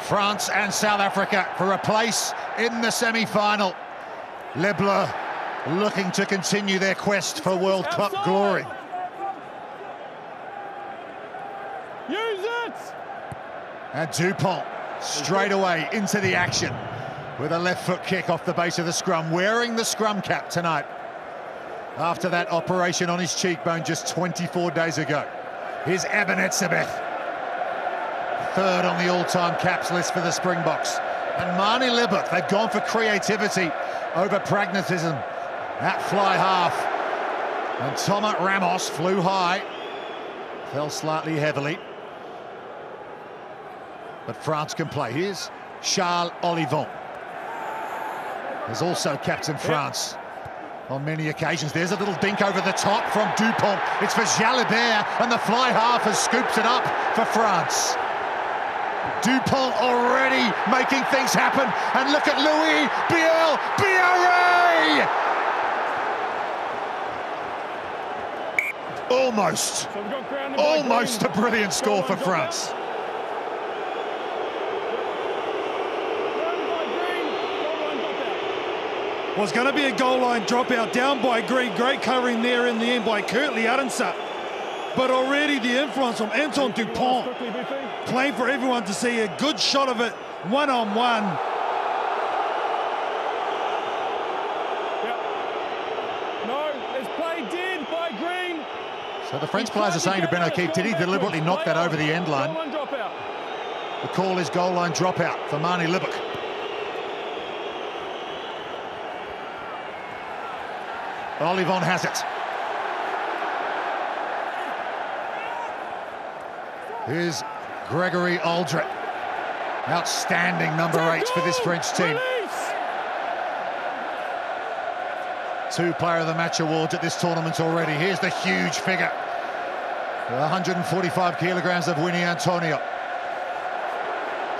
France and South Africa for a place in the semi-final. Les Bleus looking to continue their quest for World Cup glory. Use it! And Dupont straight away into the action with a left foot kick off the base of the scrum, wearing the scrum cap tonight after that operation on his cheekbone just 24 days ago. Here's Abonnez-vous, third on the all-time caps list for the Springboks. And Manie Libbok, they've gone for creativity over pragmatism. That fly half. And Thomas Ramos flew high, fell slightly heavily. But France can play. Here's Charles Olivon. There's also captain France on many occasions. There's a little dink over the top from Dupont. It's for Jalibert, and the fly half has scooped it up for France. Dupont already making things happen, and look at Louis Biel-Biarré! Almost a brilliant score for France. Was going to be a goal line dropout down by Green. Great covering there in the end by Kurtley Arendse. But already the influence from Antoine Dupont playing for everyone to see a good shot of it one-on-one. No, it's played dead by Green. So the French players are saying to Ben O'Keefe, did he deliberately knock that over the end line? The call is goal line dropout for Manie Libbok. Olivon has it. Here's Gregory Aldrit. Outstanding number 8 for this French team. 2 Player of the Match awards at this tournament already. Here's the huge figure. 145 kilograms of Winnie Antonio.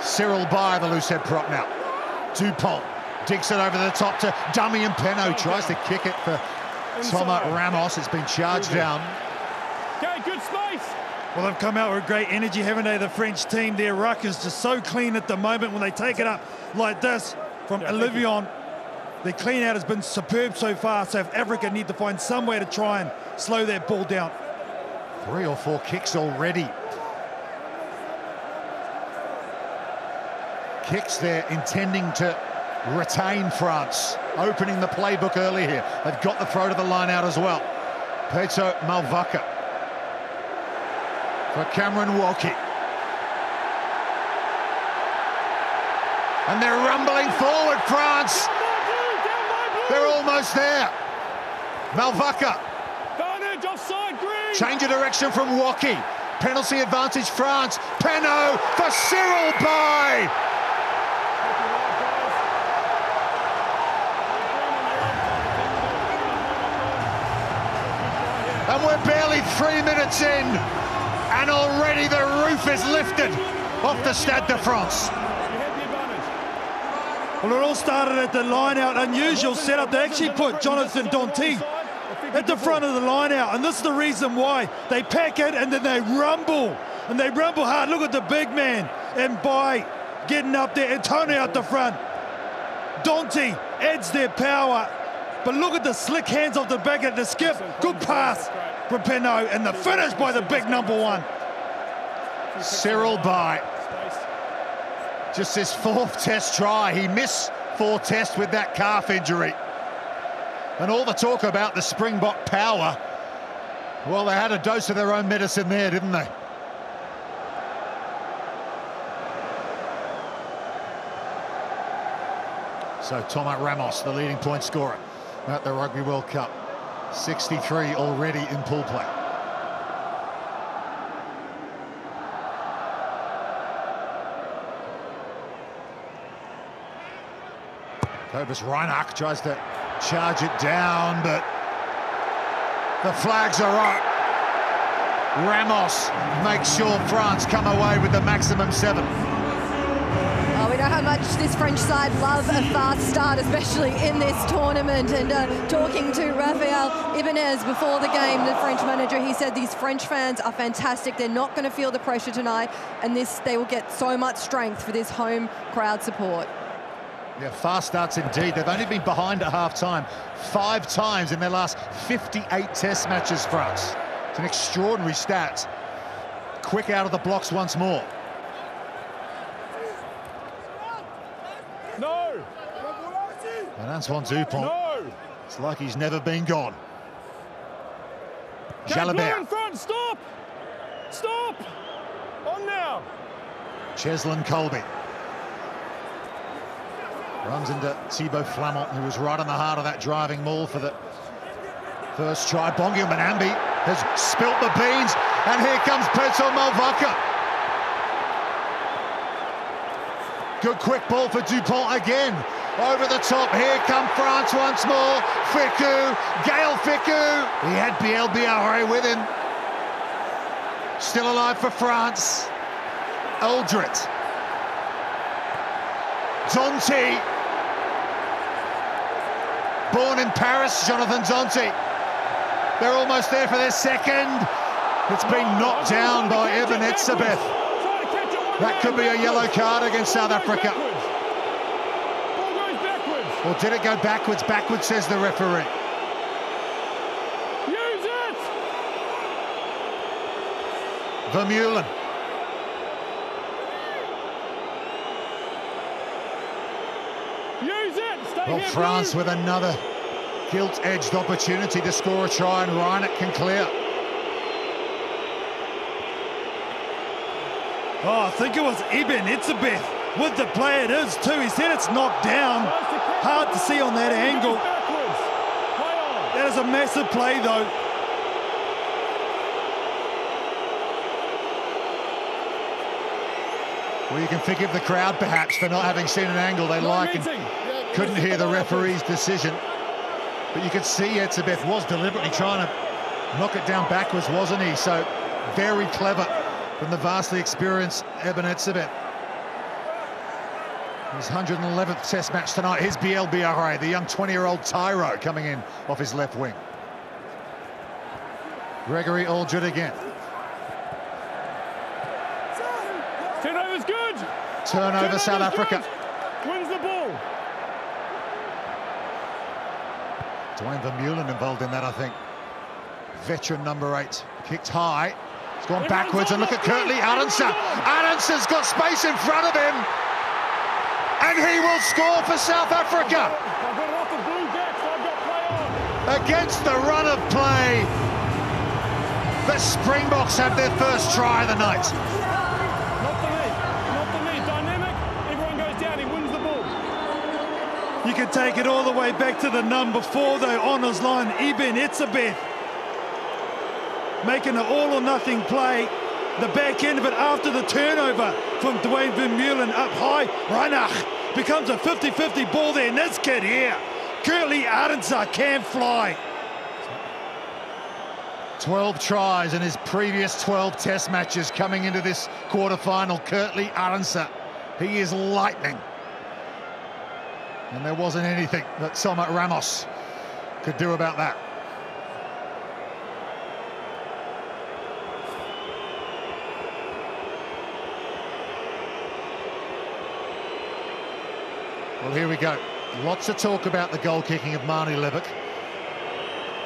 Cyril Baille, the loose head prop now. Dupont digs it over the top to Damien Penaud. Tries to kick it for Thomas Ramos. It's been charged down. Okay, good space. Well, they've come out with great energy, haven't they, the French team? Their ruck is just so clean at the moment when they take it up like this from Olivion. The clean out has been superb so far. South Africa need to find some way to try and slow that ball down. 3 or 4 kicks already. Kicks there intending to retain France, opening the playbook early here. They've got the throw to the line out as well. Peto Malvaka for Cameron Walkie. And they're rumbling forward, France. They're almost there. Malvaka. Change of direction from Walkie. Penalty advantage France. Penaud for Cyril Baille. And we're barely 3 minutes in, and already the roof is lifted off the Stade de France. Well, it all started at the line-out. Unusual setup. They actually put Jonathan Danty at the front of the line-out, and this is the reason why. They pack it, and then they rumble. And they rumble hard. Look at the big man. And Baille getting up there, and Tony out the front. Danty adds their power. But look at the slick hands off the back at the skip. Good pass from Penaud, and the finish by the big number 1. Cyril Baille. Just his 4th test try. He missed 4 tests with that calf injury. And all the talk about the Springbok power, well, they had a dose of their own medicine there, didn't they? So Thomas Ramos, the leading point scorer at the Rugby World Cup. 63 already in pool play. Cobus Reinach tries to charge it down, but the flags are up. Ramos makes sure France come away with the maximum 7. We know how much this French side love a fast start, especially in this tournament. And talking to Rafael Ibanez before the game, the French manager, he said these French fans are fantastic. They're not going to feel the pressure tonight, and they will get so much strength for this home crowd support. Yeah, fast starts indeed. They've only been behind at half-time 5 times in their last 58 test matches, France. It's an extraordinary stat. Quick out of the blocks once more. No! And Antoine Dupont, No! it's like he's never been gone. Jalabert in front, stop! Stop! On now! Cheslin Colby. Runs into Thibaut Flamont, who was right on the heart of that driving maul for the first try. Bongi Manambi has spilt the beans, and here comes Petr Malvaka. Good quick ball for Dupont again. Over the top, here come France once more. Fickou, Gaël Fickou. He had Biel with him. Still alive for France. Aldrit. Danty. Born in Paris, Jonathan Danty. They're almost there for their second. It's been knocked down by Eben Etzebeth. That could be a yellow card against South Africa. Or did it go backwards? Backwards, says the referee. Use it! Vermeulen. Use it! Stay Well, here, France Blue. with another gilt-edged opportunity to score a try, and Reinert can clear. Oh, I think it was Eben Etzebeth with the play it is too. He said it's knocked down. Hard to see on that angle. That is a massive play though. Well, you can forgive the crowd perhaps for not having seen an angle they like and couldn't hear the referee's decision. But you could see Etzebeth was deliberately trying to knock it down backwards, wasn't he? So very clever from the vastly experienced Eben Etzebeth. His 111th test match tonight. Here's Biel, the young 20-year-old Tyro coming in off his left wing. Gregory Aldrit again. Turnover's good. Turnover, South Africa. Good. Wins the ball. Dwayne Vermeulen involved in that, I think. Veteran number 8. Kicked high. It's gone backwards, and look at Kurtley Arendse. Arendse's got space in front of him. And he will score for South Africa. I've got it off the blue deck, so I've got play on. Against the run of play, the Springboks have their first try of the night. Not for me. Not for me. Dynamic. Everyone goes down. He wins the ball. You can take it all the way back to the number 4 though, honours line, Eben Etzebeth. Making an all-or-nothing play. The back end of it after the turnover from Dwayne Vermeulen up high. Reinach becomes a 50-50 ball there. And this kid here, Kurtley Arendse, can fly. 12 tries in his previous 12 test matches coming into this quarter-final. Kurtley Arendse, he is lightning. And there wasn't anything that Somat Ramos could do about that. Well, here we go. Lots of talk about the goal kicking of Marnie Levick.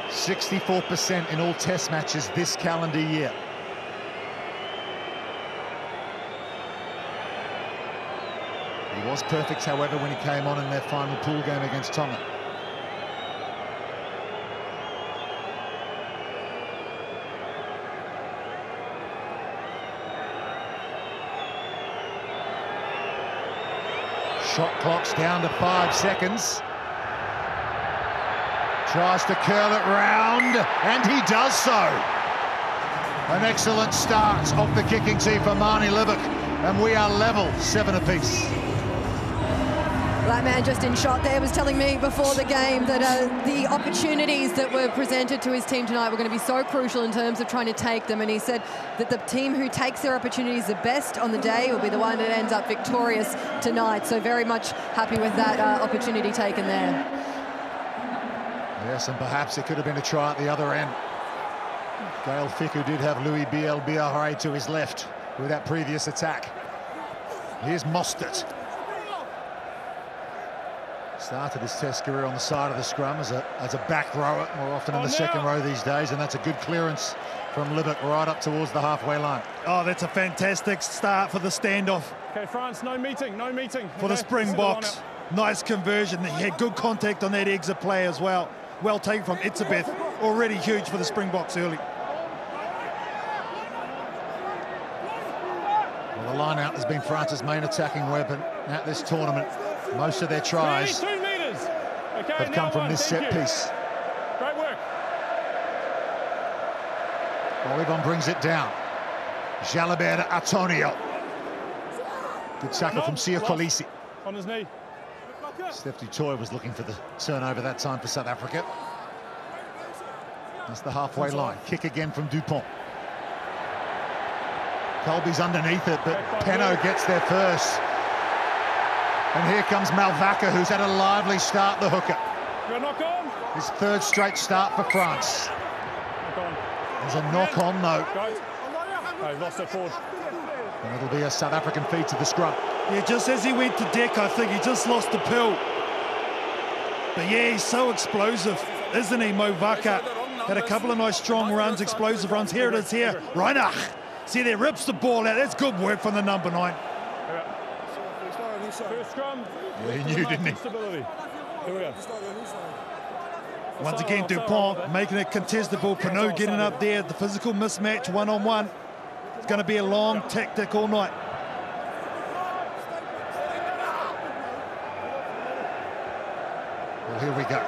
64% in all test matches this calendar year. He was perfect, however, when he came on in their final pool game against Tonga. Shot clock's down to 5 seconds. Tries to curl it round, and he does so. An excellent start off the kicking team for Marnie Levick, and we are level, 7 apiece. That man just in shot there was telling me before the game that the opportunities that were presented to his team tonight were going to be so crucial in terms of trying to take them, and he said that the team who takes their opportunities the best on the day will be the one that ends up victorious tonight. So very much happy with that opportunity taken there. Yes, and perhaps it could have been a try at the other end. Gael Fickou did have Louis Biel-Biarré to his left with that previous attack. Here's Mostert. Started his Test career on the side of the scrum as a back rower, more often in the second row these days, and that's a good clearance from Libet right up towards the halfway line. Oh, that's a fantastic start for the standoff. Okay, France, no meeting. For the Springboks. Nice conversion. He had good contact on that exit play as well. Well taken from Itzebeth. Already huge for the Springboks early. Well, the line-out has been France's main attacking weapon at this tournament. Most of their tries have come from this set piece. Great work. Olivon brings it down. Jalabert to Antonio. Good tackle from Sia Kolisi. On his knee. Steph du Toit was looking for the turnover that time for South Africa. That's the halfway line. Kick again from Dupont. Colby's underneath it, but Penno gets there first. And here comes Malvaca, who's had a lively start, the hooker. His third straight start for France. There's a knock-on, though. Oh, lost it forward. And it'll be a South African feed to the scrum. Yeah, just as he went to deck, I think he just lost the pill. But yeah, he's so explosive, isn't he, Malvaca? Had a couple of nice strong runs, explosive runs. Here it is here. Reinach. See there, rips the ball out. That's good work from the number 9. First scrum. Yeah, he knew, didn't he? Here we go. Once again, Dupont making it contestable. Panu getting up there. The physical mismatch, one-on-one. It's going to be a long tactic all night. Well, here we go.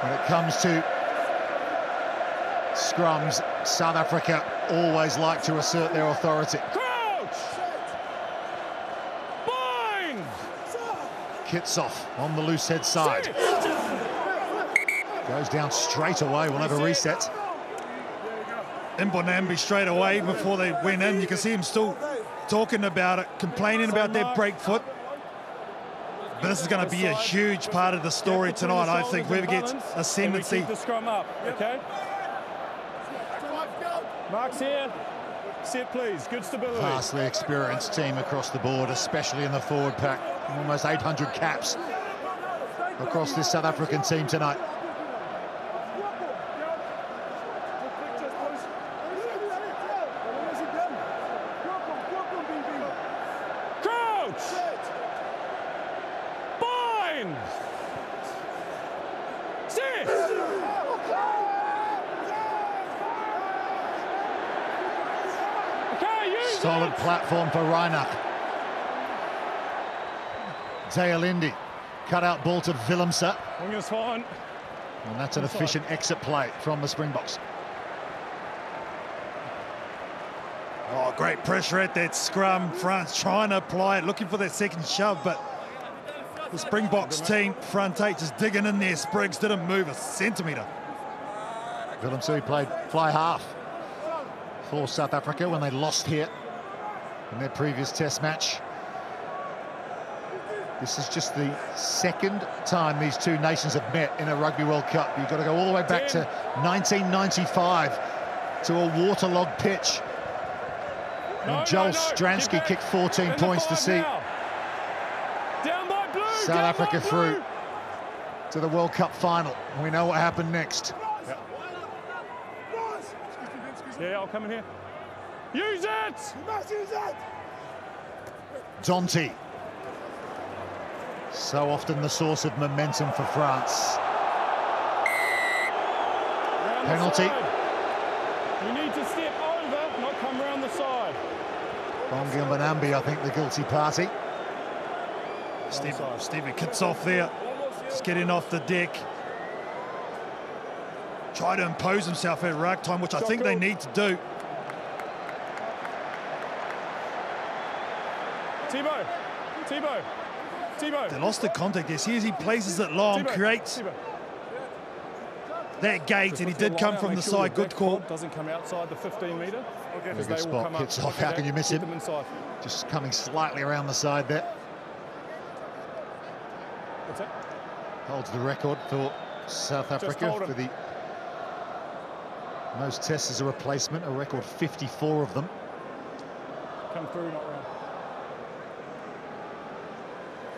When it comes to scrums, South Africa always like to assert their authority. Crouch! Bind! Kitsoff on the loose head side. Goes down straight away. We'll have a reset. Mbonambi straight away before they went in. You can see him still talking about it, complaining about their break foot. But this is going to be a huge part of the story tonight, I think. Whoever gets ascendancy. Keep the scrum up, okay? Mark's here. Sit, please. Good stability. Vastly experienced team across the board, especially in the forward pack. Almost 800 caps across this South African team tonight. Solid platform for Reinach. Deolindi, cut out ball to Willemse. And that's an efficient exit play from the Springboks. Oh, great pressure at that scrum. France trying to apply it, looking for that second shove, but the Springboks team, front 8, just digging in there. Spriggs didn't move a centimetre. Willemse played fly half for South Africa when they lost here in their previous test match. This is just the second time these two nations have met in a Rugby World Cup. You've got to go all the way back to 1995 to a waterlogged pitch. And Joel Stransky kicked 14 points to see South Africa through to the World Cup final. We know what happened next. Yeah, I'll come in here. Use it! You must use it! Danty. So often the source of momentum for France. Penalty. You need to step over, not come around the side. Bongi and Mbonambi, I think, the guilty party. Stephen Kitsoff there, just getting off the deck. Try to impose himself at ruck time, which I think they need to do. Thibaut. They lost the contact there. See as he places it long, creates that gate, and he did come from the side. Good call. Doesn't come outside the 15-metre. Very good spot. Hits off. How can you miss him? Just coming slightly around the side there. What's that? Holds the record for South Africa for the most tests as a replacement, a record 54 of them. Come through, not round.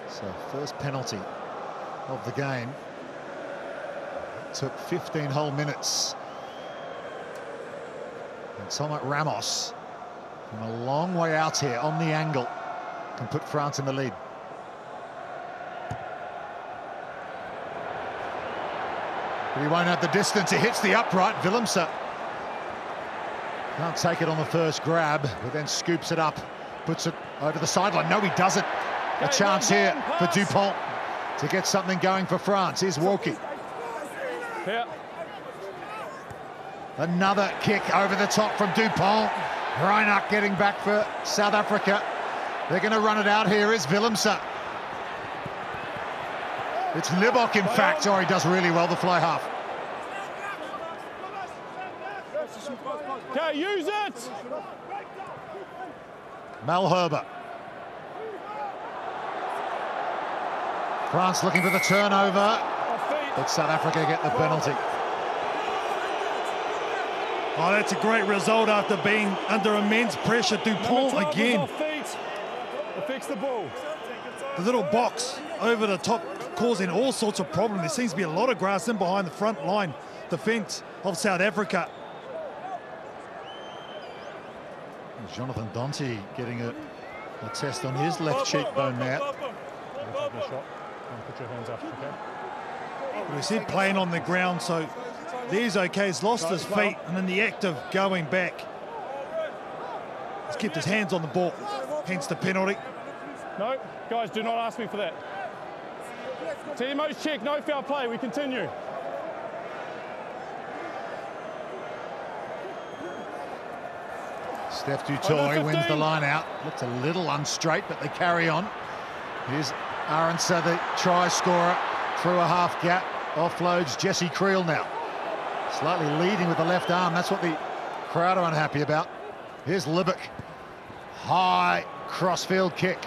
So first penalty of the game. Took 15 whole minutes. And Thomas Ramos, from a long way out here on the angle, can put France in the lead. But he won't have the distance. He hits the upright. Willemse can't take it on the first grab, but then scoops it up, puts it over the sideline. No, he doesn't. A chance here for Dupont to get something going for France. Here's Walkie. Yeah. Another kick over the top from Dupont. Reinach getting back for South Africa. They're going to run it out here. Is Willemse. It's Libbok, in fact. Oh, he does really well, the fly half. Okay, use it! Malherbe. France looking for the turnover, but South Africa get the penalty. Oh, that's a great result after being under immense pressure. Dupont again. Fix the ball. The little box over the top causing all sorts of problems. There seems to be a lot of grass in behind the front line defence of South Africa. Jonathan Danty getting a test on his left cheekbone there. Put your hands up, okay? We said playing on the ground, so there's okay. He's lost his feet, and in the act of going back, he's kept his hands on the ball, hence the penalty. No, guys, do not ask me for that. Timo's check, no foul play, we continue. Steph Dutoy wins the line out. Looked a little unstraight, but they carry on. Here's Arendse, the try scorer, through a half gap. Offloads Jesse Creel now. Slightly leading with the left arm. That's what the crowd are unhappy about. Here's Libbok. High crossfield kick.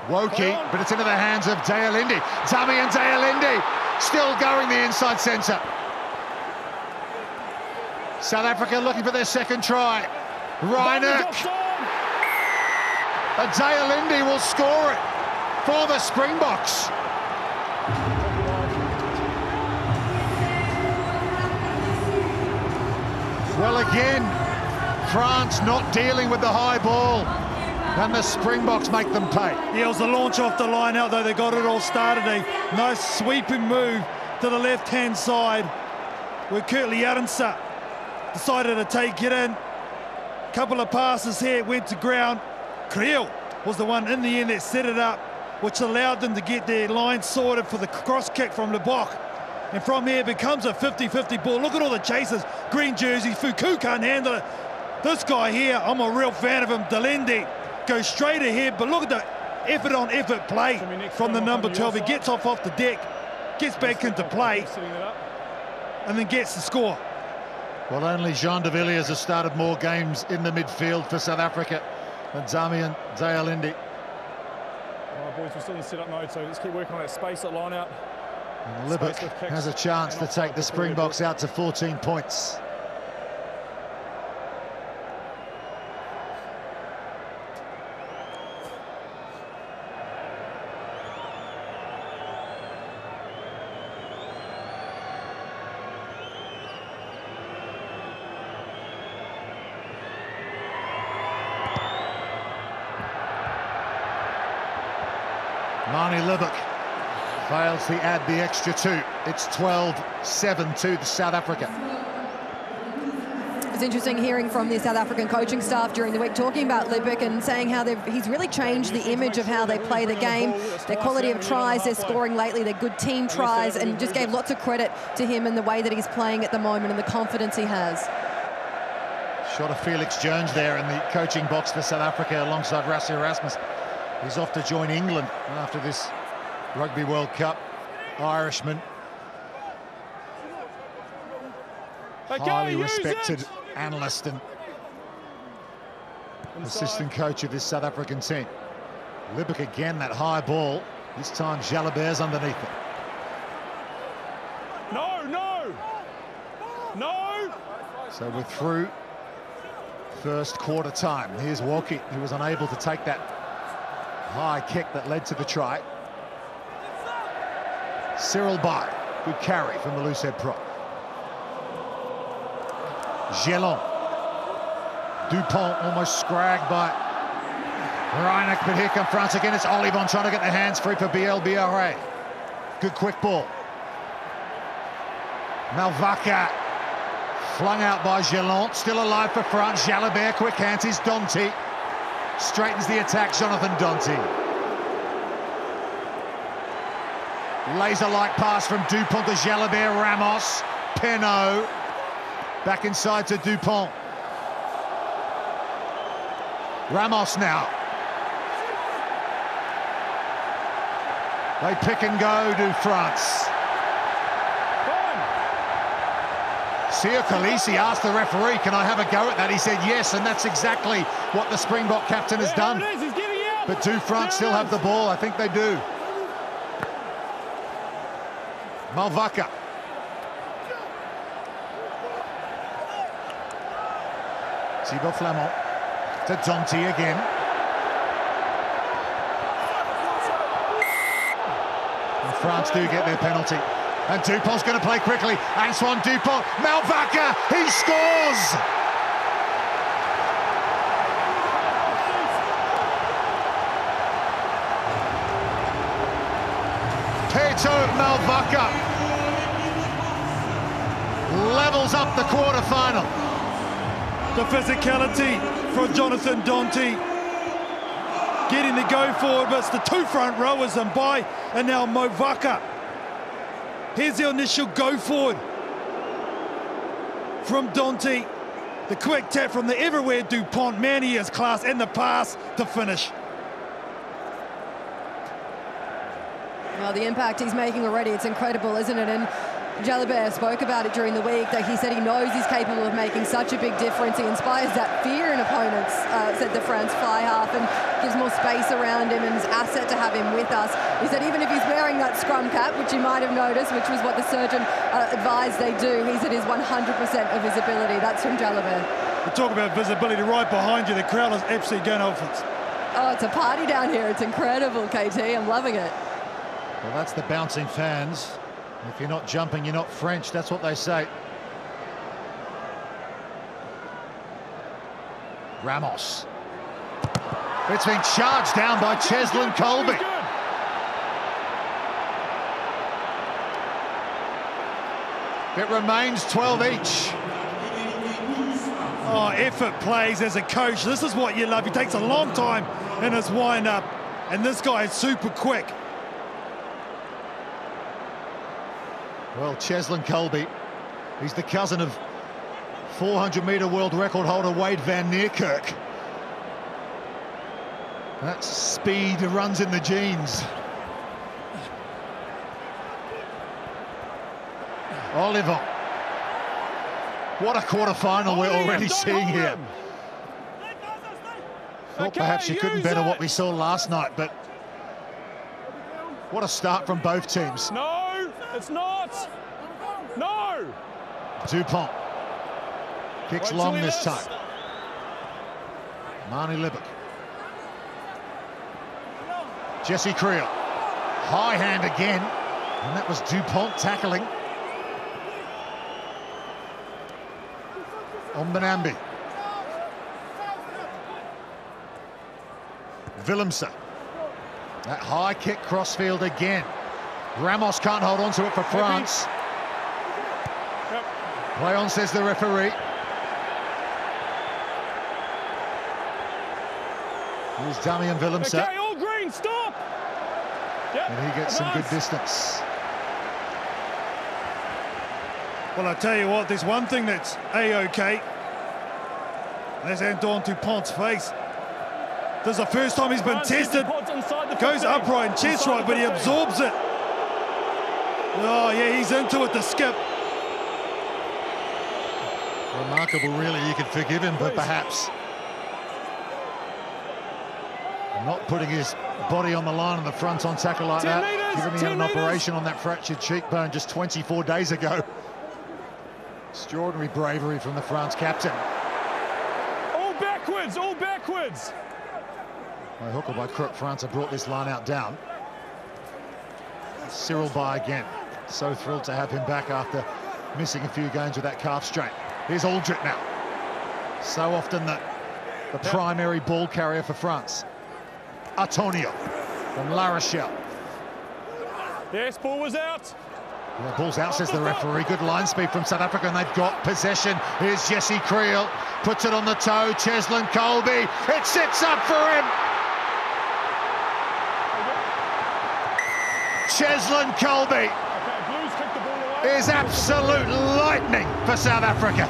Woki, but it's into the hands of Dealindi. Damian Dealindi still going the inside centre. South Africa looking for their second try. Reinach. Dealindi will score it for the Springboks. Well, again, France not dealing with the high ball, and the Springboks make them pay. Yeah, it was the launch off the line out, though. They got it all started. A nice sweeping move to the left-hand side, where Kurtley Arendse decided to take it in. Couple of passes here, went to ground. Creel was the one in the end that set it up, which allowed them to get their line sorted for the cross kick from Libbok. And from here it becomes a 50-50 ball. Look at all the chasers, green jerseys. Fuku can't handle it. This guy here, I'm a real fan of him. Dealindi goes straight ahead, but look at the effort on effort play from the number 12. He gets off the deck, gets back into play, and then gets the score. Well, only Jean de Villiers has started more games in the midfield for South Africa than Damian Dealindi. All right, boys, we're still in set-up mode, so let's keep working on that space at line out. And Libbok has a chance to take the Springboks out to 14 points. Manie Libbok fails to add the extra two. It's 12-7 to South Africa. It's interesting hearing from the South African coaching staff during the week talking about Libbok and saying how he's really changed the image of how they play the game, their quality of tries, their scoring lately, their good team tries, and just gave lots of credit to him and the way that he's playing at the moment and the confidence he has. Shot of Felix Jones there in the coaching box for South Africa alongside Rassie Erasmus. He's off to join England after this Rugby World Cup. Irishman. Highly respected analyst and assistant coach of this South African team. Libbok again, that high ball. This time Jalabert's underneath it. No, no, no. So we're through first quarter time. Here's Walkie, who was unable to take that high kick that led to the try. Cyril Bay, good carry from the loosehead prop. Gelon. Dupont almost scragged by Reinach, but here come France again. It's Olivon trying to get the hands free for Biel-Biarré. Good quick ball. Malvaka flung out by Gelon. Still alive for France. Jalabert, quick hands. Is Danty. Straightens the attack, Jonathan Danty. Laser-like pass from Dupont to Jalabert, Ramos, Penaud. Back inside to Dupont. Ramos now. They pick and go, do France. Siya Kolisi asked the referee, can I have a go at that? He said yes, and that's exactly what the Springbok captain has done. But do France still have the ball? I think they do. Malvaka. Thibaut Flamand to Danty again. And France do get their penalty. And Dupont's going to play quickly. Antoine Dupont, Malvaka, he scores! Peto Malvaka levels up the quarter-final. The physicality from Jonathan Danty. Getting the go forward, but it's the two front rowers and Bay, and now Malvaka. Here's the initial go forward from Danty. The quick tap from the everywhere Dupont. Man, he has class, and the pass to finish. Well, the impact he's making already, it's incredible, isn't it? And Jalabert spoke about it during the week, that he said he knows he's capable of making such a big difference. He inspires that fear in opponents, said the France fly half, and gives more space around him and is an asset to have him with us. He said even if he's wearing that scrum cap, which you might have noticed, which was what the surgeon advised they do, he said is 100% of visibility. That's from Jalabert. We talk about visibility right behind you. The crowd is absolutely going off it. Oh, it's a party down here. It's incredible, KT. I'm loving it. Well, that's the bouncing fans. If you're not jumping, you're not French. That's what they say. Ramos. It's been charged down by Cheslin Colby. It remains 12 each. Oh, effort plays as a coach. This is what you love. He takes a long time in his wind-up, and this guy is super quick. Well, Cheslin Colby, he's the cousin of 400-metre world record holder Wade van Niekerk. That speed runs in the genes. Olivon. What a quarter-final we're already seeing here. Thought perhaps you couldn't better what we saw last night, but what a start from both teams. No, it's not. No. Dupont kicks long this time. Marnie Libbok. Jesse Creel. High hand again. And that was Dupont tackling. Ombenambi. Willemse. That high kick crossfield again. Ramos can't hold on to it for France. Play on, says the referee. Here's Damian Willemse. Okay, all green, stop! Yep. And he gets some good distance. Well, I tell you what, there's one thing that's A-OK. There's Andon Dupont's face. This is the first time he's been tested. Goes upright and chest right, but he absorbs it. Oh, yeah, he's into it, the skip. Remarkable, really. You could forgive him, but perhaps not putting his body on the line on the front on tackle like that, given he had an operation on that fractured cheekbone just 24 days ago. Extraordinary bravery from the France captain. All backwards, all backwards. By hook or by crook, France have brought this line out down. Cyril by again. So thrilled to have him back after missing a few games with that calf strain. Here's Aldrit now. So often the primary ball carrier for France. Antonio from La Rochelle. Yes, ball was out. Yeah, ball's out, says the referee. Good line speed from South Africa, and they've got possession. Here's Jesse Creel, puts it on the toe. Cheslin Colby, it sits up for him. Cheslin Colby is absolute lightning for South Africa.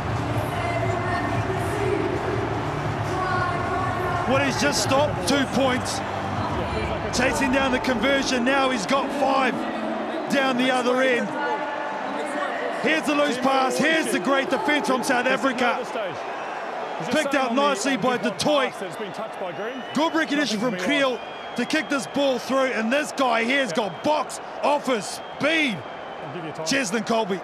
Well, he's just stopped 2 points. Chasing down the conversion, now he's got 5 down the other end. Here's the loose pass, here's the great defence from South Africa. Picked out nicely by Du Toit. Good recognition from Creel to kick this ball through, and this guy here's got box office speed. Cheslin Colby.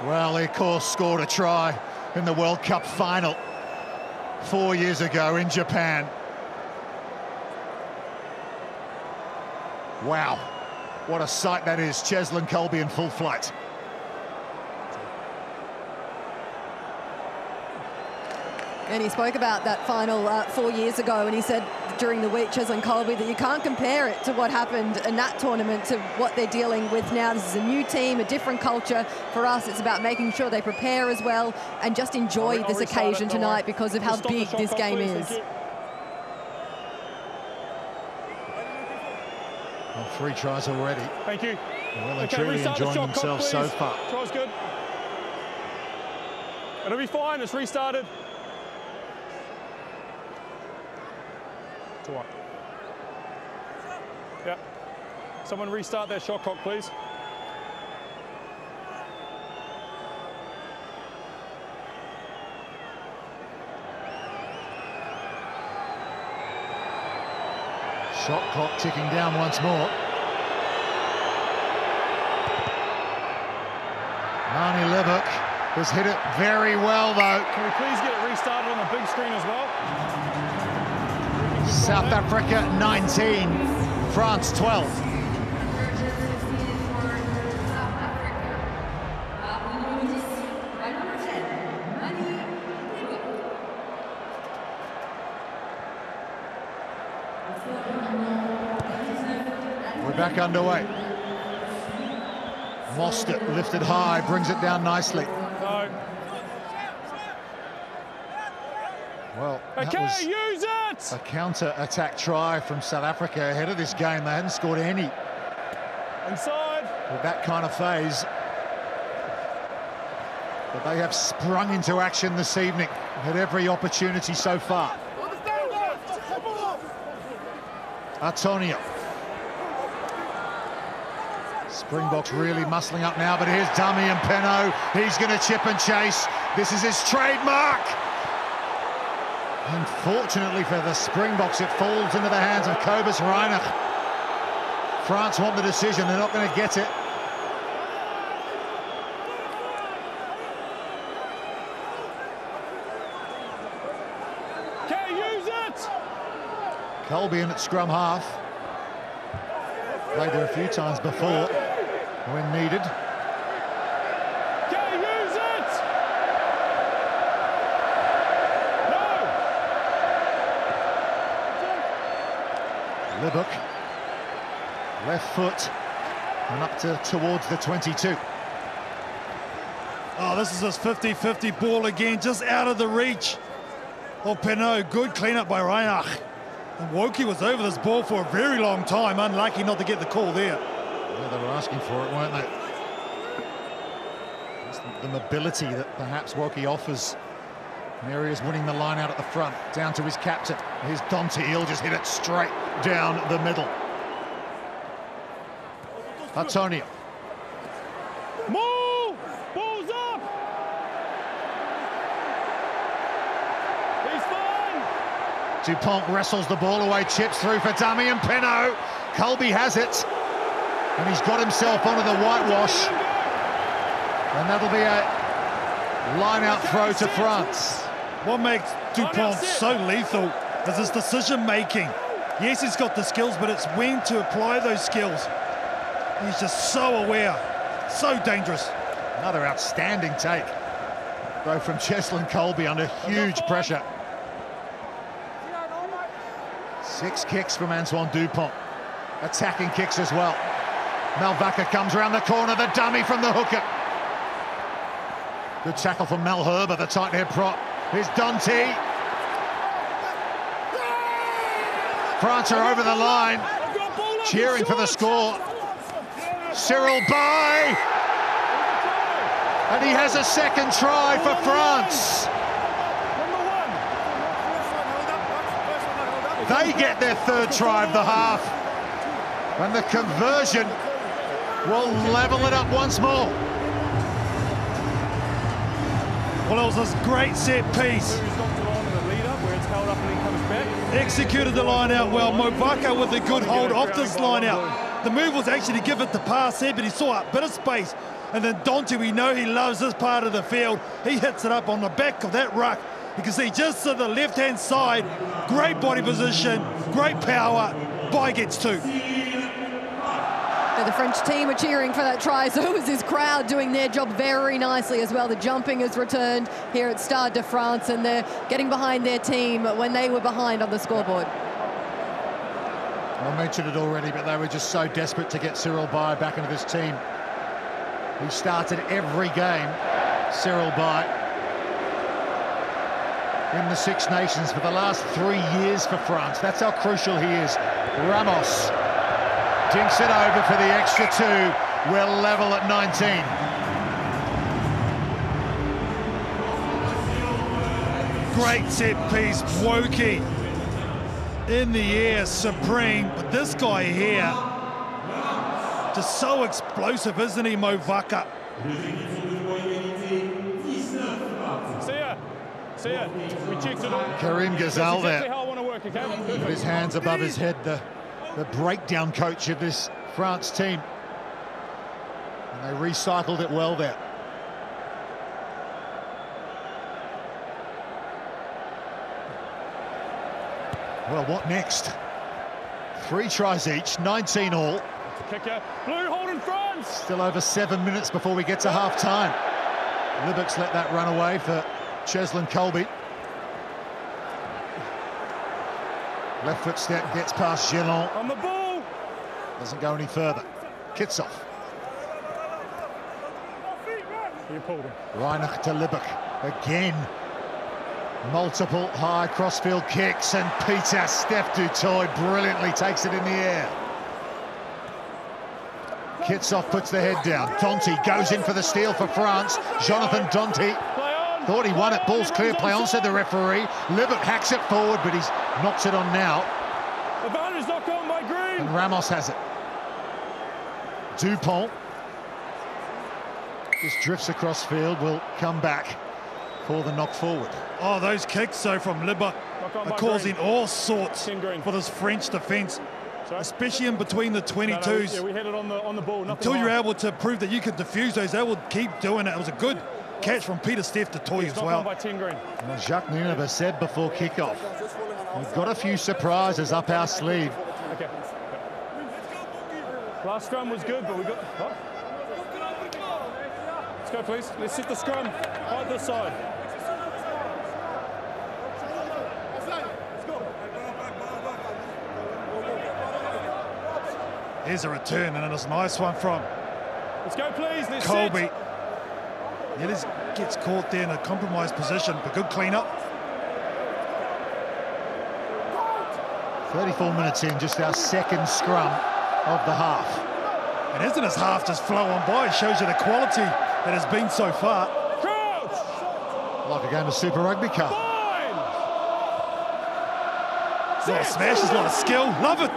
Well, he of course scored a try in the World Cup final 4 years ago in Japan. Wow, what a sight that is. Cheslin Colby in full flight. And he spoke about that final 4 years ago, and he said during the week, Cheslin Colby, that you can't compare it to what happened in that tournament to what they're dealing with now. This is a new team, a different culture. For us, it's about making sure they prepare as well and just enjoy this occasion tonight because of how big this game is. Well, 3 tries already. Thank you. Well, they're truly enjoying themselves so far. Try's good. It'll be fine, it's restarted. To what? Yeah. Someone restart that shot clock, please. Shot clock ticking down once more. Arnie Lebuck has hit it very well, though. Can we please get it restarted on the big screen as well? South Africa 19, France 12. We're back underway. Mostert lifted high, brings it down nicely. No. Well, that was use it! a counter-attack try from South Africa ahead of this game. They hadn't scored any Inside. with that kind of phase. But they have sprung into action this evening at every opportunity so far. Antonio. Springboks really muscling up now, but here's Damian Penaud. He's going to chip and chase. This is his trademark. Unfortunately for the Springboks, it falls into the hands of Cobus Reinach. France want the decision. They're not going to get it. Can't use it! Colby in at scrum half. Played there a few times before when needed. Can't use it! No! Lebuck, left foot, and up towards the 22. Oh, this is his 50-50 ball again, just out of the reach of Penaud. Good cleanup by Reinach. And Woki was over this ball for a very long time. Unlucky not to get the call there. Yeah, they were asking for it, weren't they? It's the mobility that perhaps Woki offers There he is winning the line out at the front, down to his captain. Here's Dante, he'll just hit it straight down the middle. Antonio. Move! Balls up! He's fine! Dupont wrestles the ball away, chips through for Damien Penaud. Colby has it, and he's got himself onto the whitewash. And that'll be a line-out throw to France. What makes Dupont so lethal is his decision-making. Yes, he's got the skills, but it's when to apply those skills. He's just so aware, so dangerous. Another outstanding take, though, from Cheslin Colby under huge pressure. 6 kicks from Antoine Dupont. Attacking kicks as well. Malvaca comes around the corner, the dummy from the hooker. Good tackle from Mel Herber, the tight head prop. Here's Dante. France are over the line, cheering for the score. Cyril Bay, and he has a second try for France. They get their third try of the half, and the conversion will level it up once more. Well, it was a great set piece. Executed the line out well. Movaka with a good hold off this line out. The move was actually to give it the pass there, but he saw a bit of space. And then Dante, we know he loves this part of the field. He hits it up on the back of that ruck. You can see just to the left-hand side, great body position, great power. Bay gets 2. The French team are cheering for that try, so it was his crowd doing their job very nicely as well. The jumping has returned here at Stade de France, and they're getting behind their team when they were behind on the scoreboard. I mentioned it already, but they were just so desperate to get Cyril Bay back into this team. He started every game, Cyril Bay, in the Six Nations for the last 3 years for France. That's how crucial he is. Ramos dinks it over for the extra 2. We're level at 19. Great set piece, Woki in the air, supreme. But this guy here, just so explosive, isn't he, Movaka? See ya. We checked it all. Karim Ghazal there. Exactly how I want to work, okay? With his hands above his head, the breakdown coach of this France team. And they recycled it well there. Well, what next? 3 tries each, 19 all. Kicker. Blue holding France. Still over 7 minutes before we get to half-time. Libbock's let that run away for Cheslin Colby. Left foot step gets past Gillon. On the ball. Doesn't go any further. Kitsoff. You pulled him. Reinach to Libbock again. Multiple high crossfield kicks, and Peter Steph Dutoy brilliantly takes it in the air. Kitsoff puts the head down. Dante goes in for the steal for France. Jonathan Dante thought he won it. Ball's clear. Play on, said the referee. Libbock hacks it forward, but he's knocks it on now. Advantage knocked on by Green. And Ramos has it. Dupont just drifts across field, will come back for the knock forward. Oh, those kicks, though, from Libbock are causing all sorts for this French defence, especially in between the 22s. Yeah, we had it on the ball. Until you're able to prove that you can defuse those, they will keep doing it. It was a good catch from Peter Steph Dutoy as well. By 10 Green. And Jacques Nineva said before kickoff, we've got a few surprises up our sleeve. Okay. Last scrum was good, but we got... Oh. Let's go, please. Let's hit the scrum. Right this side. Here's a return, and it's a nice one from Let's go, please. Let's Colby. sit. Yeah, this gets caught there in a compromised position, but good clean-up. 34 minutes in, just our second scrum of the half. And isn't his half just flow on by? It shows you the quality that has been so far. Like a game of Super Rugby Cup. A lot of smashes, a lot of skill. Love it.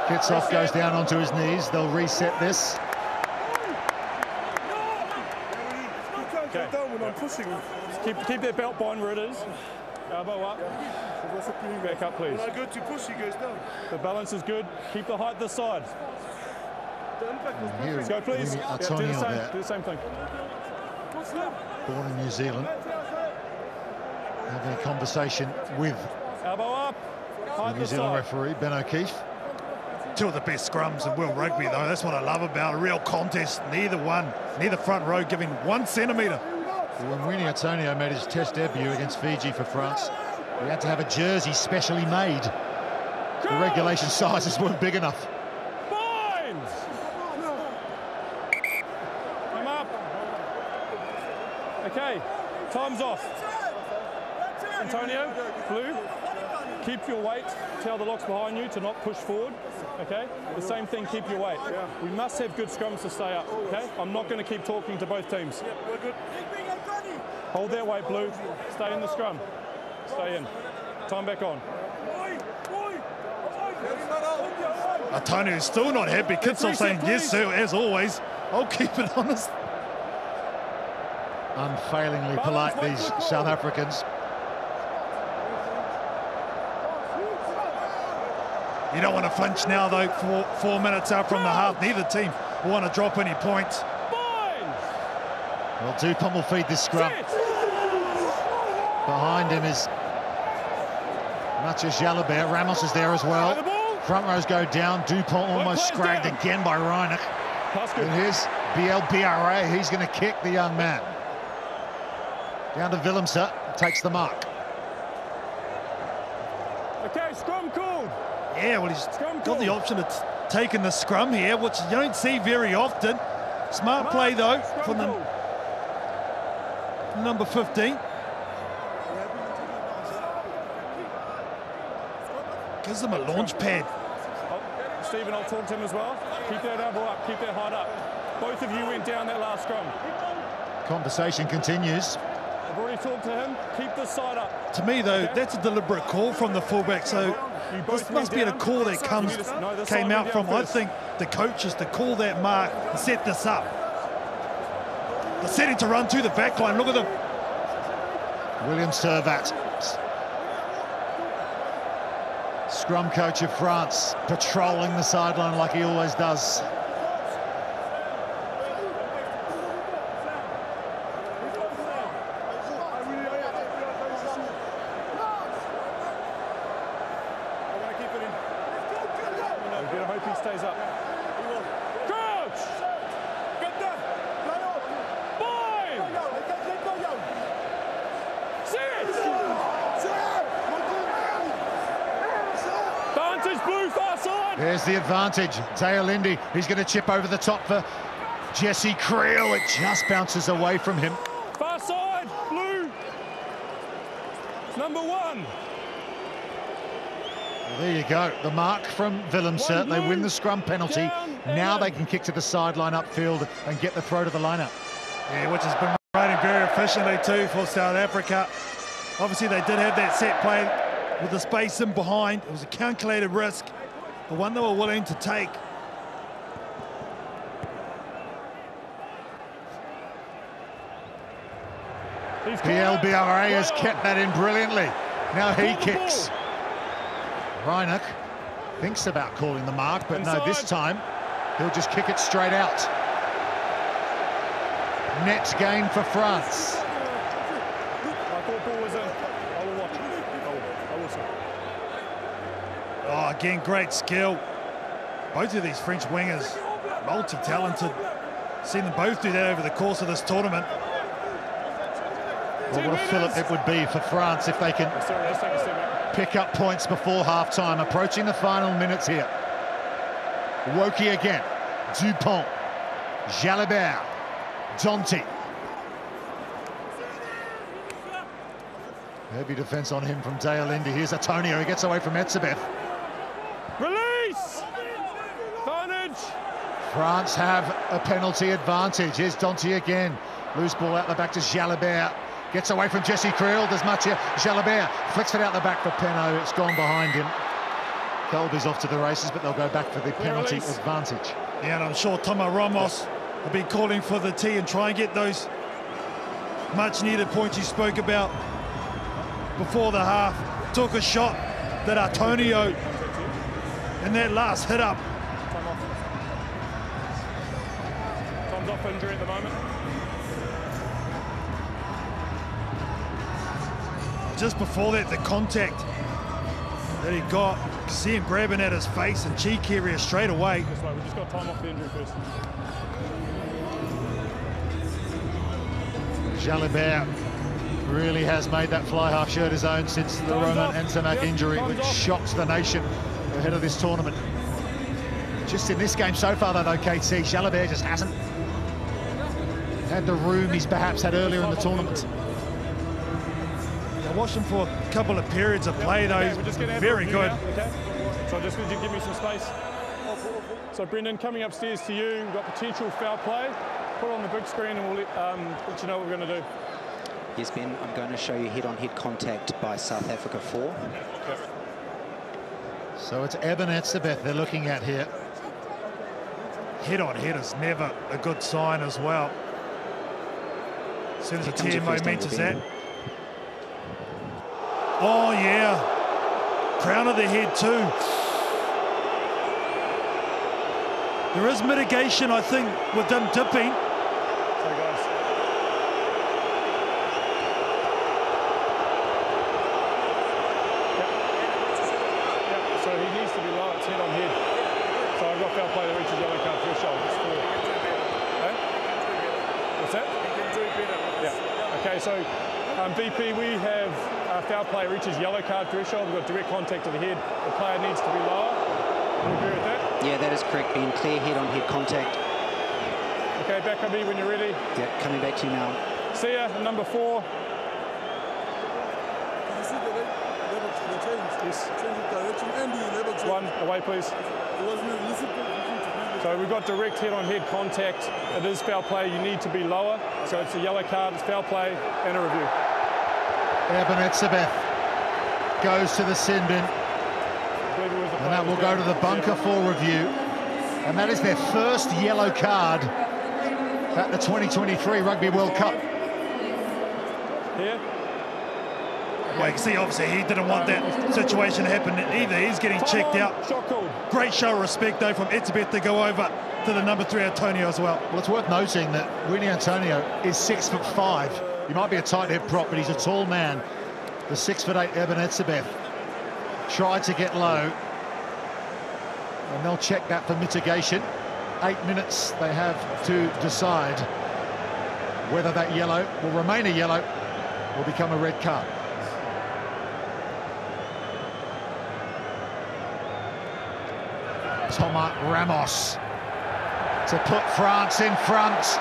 Kitsoff goes down onto his knees. They'll reset this. Okay. Keep their belt behind where it is. Elbow up. Back up, please. Good to push, he goes down. The balance is good. Keep the height this side. Let's go, please. Yeah, do the same. Do the same thing. Born in New Zealand. Having a conversation with elbow up. the New Zealand referee, Ben O'Keefe. Two of the best scrums in world rugby, though. That's what I love about a real contest. Neither front row giving 1 centimetre. When Winnie Antonio made his test debut against Fiji for France, he had to have a jersey specially made. The regulation sizes weren't big enough. Come up. Okay, time's off. Antonio, Blue, keep your weight. Tell the locks behind you to not push forward. Okay, the same thing, keep your weight. We must have good scrums to stay up. Okay, I'm not going to keep talking to both teams. Hold that weight, Blue. Stay in the scrum. Stay in. Time back on. Antonio's still not happy. Kitsoff saying, yes, sir, as always. I'll keep it honest. Unfailingly polite, these South Africans. You don't want to flinch now, though, 4 minutes out from the half. Neither team will want to drop any points. Well, Dupont will feed this scrum. Behind him is Mathieu Jalabert. Ramos is there as well. Front rows go down. Dupont almost scragged again by Reinach. And here's BLBRA. He's going to kick the young man. Down to Willemse. Takes the mark. Okay, scrum called. Yeah, well, he's got the option of taking the scrum here, which you don't see very often. Smart play, though, from the number 15. Gives them a launch pad. Stephen, I'll talk to him as well. Keep that elbow up, keep that height up. Both of you went down that last scrum. Conversation continues. I've already talked to him. Keep this side up. To me, though, that's a deliberate call from the fullback, so this must be a call that came out from, I think, the coaches to call that mark and set this up. They're setting to run to the back line. Look at them. William Servat, scrum coach of France, patrolling the sideline like he always does. There's the advantage. Taya Lindy, he's going to chip over the top for Jesse Creel. It just bounces away from him. Far side, Blue. Number 1. Well, there you go. The mark from Willemse. They win the scrum penalty. Now they can kick to the sideline upfield and get the throw to the lineup. Yeah, which has been running very efficiently too for South Africa. Obviously, they did have that set play with the space in behind. It was a calculated risk. The one they were willing to take. PLBRA has kept that in brilliantly. Now he kicks. Reinach thinks about calling the mark, but no, this time he'll just kick it straight out. Net gain for France. Oh, again, great skill. Both of these French wingers, multi-talented. Seen them both do that over the course of this tournament. Well, what a fillip it would be for France if they can pick up points before half-time. Approaching the final minutes here. Woki again. Dupont. Jalabert. Jonty. Heavy defence on him from Dale Lindy. Here's Antonio. He gets away from Etzebeth. Release! Advantage! France have a penalty advantage. Here's Danty again. Loose ball out the back to Jalabert. Gets away from Jesse Creel. Does much here. Jalabert flicks it out the back for Penaud. It's gone behind him. Colby's off to the races, but they'll go back for the penalty advantage. Yeah, and I'm sure Thomas Ramos will be calling for the tee and try and get those much-needed points you spoke about before the half. Took a shot that Antonio in that last hit up. Tom's off injury at the moment. Just before that, the contact that he got, see him grabbing at his face and cheek area straight away. This way, we just got time off the injury first. Jalabert really has made that fly half shirt his own since the Roman Ntamack injury, which shocked the nation ahead of this tournament. Just in this game so far, though, KT, Jalabert just hasn't had the room he's perhaps had earlier in the tournament. I watched him for a couple of periods of play, though. He's very good. Okay. So just could you give me some space? So Brendan, coming upstairs to you, we've got potential foul play. Put it on the big screen and we'll let you know what we're going to do. Yes, Ben, I'm going to show you head-on-head contact by South Africa 4. Yep. So it's Abonnez-vous they're looking at here. Head-on-head is never a good sign as well. As soon as the TMO mentions that. Oh, yeah. Crown of the head, too. There is mitigation, I think, with them dipping. Sorry, guys. Yep. So he needs to be low. It's head on head. So I've got foul play that reaches yellow card threshold. It's 4. Okay? What's that? Yeah. Okay, so BP, we have foul play reaches yellow card threshold. We've got direct contact to the head. The player needs to be lower. Do you agree with that? Yeah, that is correct, Ben. Clear head-on-head contact. Okay, back on me when you're ready. Yeah, coming back to you now. See ya, number 4. Yes. One, away please. So we've got direct head-on-head contact. It is foul play, you need to be lower. So it's a yellow card, it's foul play, and a review. Abonnez-vous goes to the sin bin. And that will go to the bunker for review. And that is their first yellow card at the 2023 Rugby World Cup. Here. Well, you can see, obviously, he didn't want that situation to happen either. He's getting checked out. Shot called. Great show of respect, though, from Abonnez-vous to go over to the number 3, Antonio, as well. Well, it's worth noting that Winnie Antonio is 6'5". He might be a tight head prop, but he's a tall man. The 6'8" Abonnez-vous tried to get low. And they'll check that for mitigation. 8 minutes they have to decide whether that yellow will remain a yellow or become a red card. Thomas Ramos to put France in front.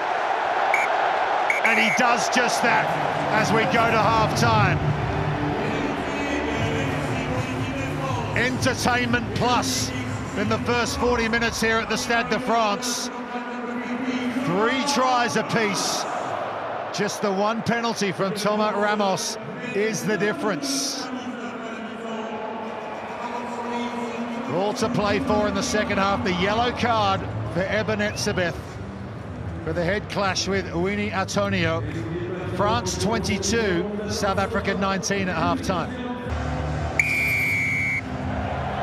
And he does just that as we go to half-time. Entertainment plus in the first 40 minutes here at the Stade de France. 3 tries apiece. Just the one penalty from Thomas Ramos is the difference. All to play for in the second half. The yellow card for Abonnez-vous for the head clash with Winnie Antonio. France 22, South Africa 19 at half-time.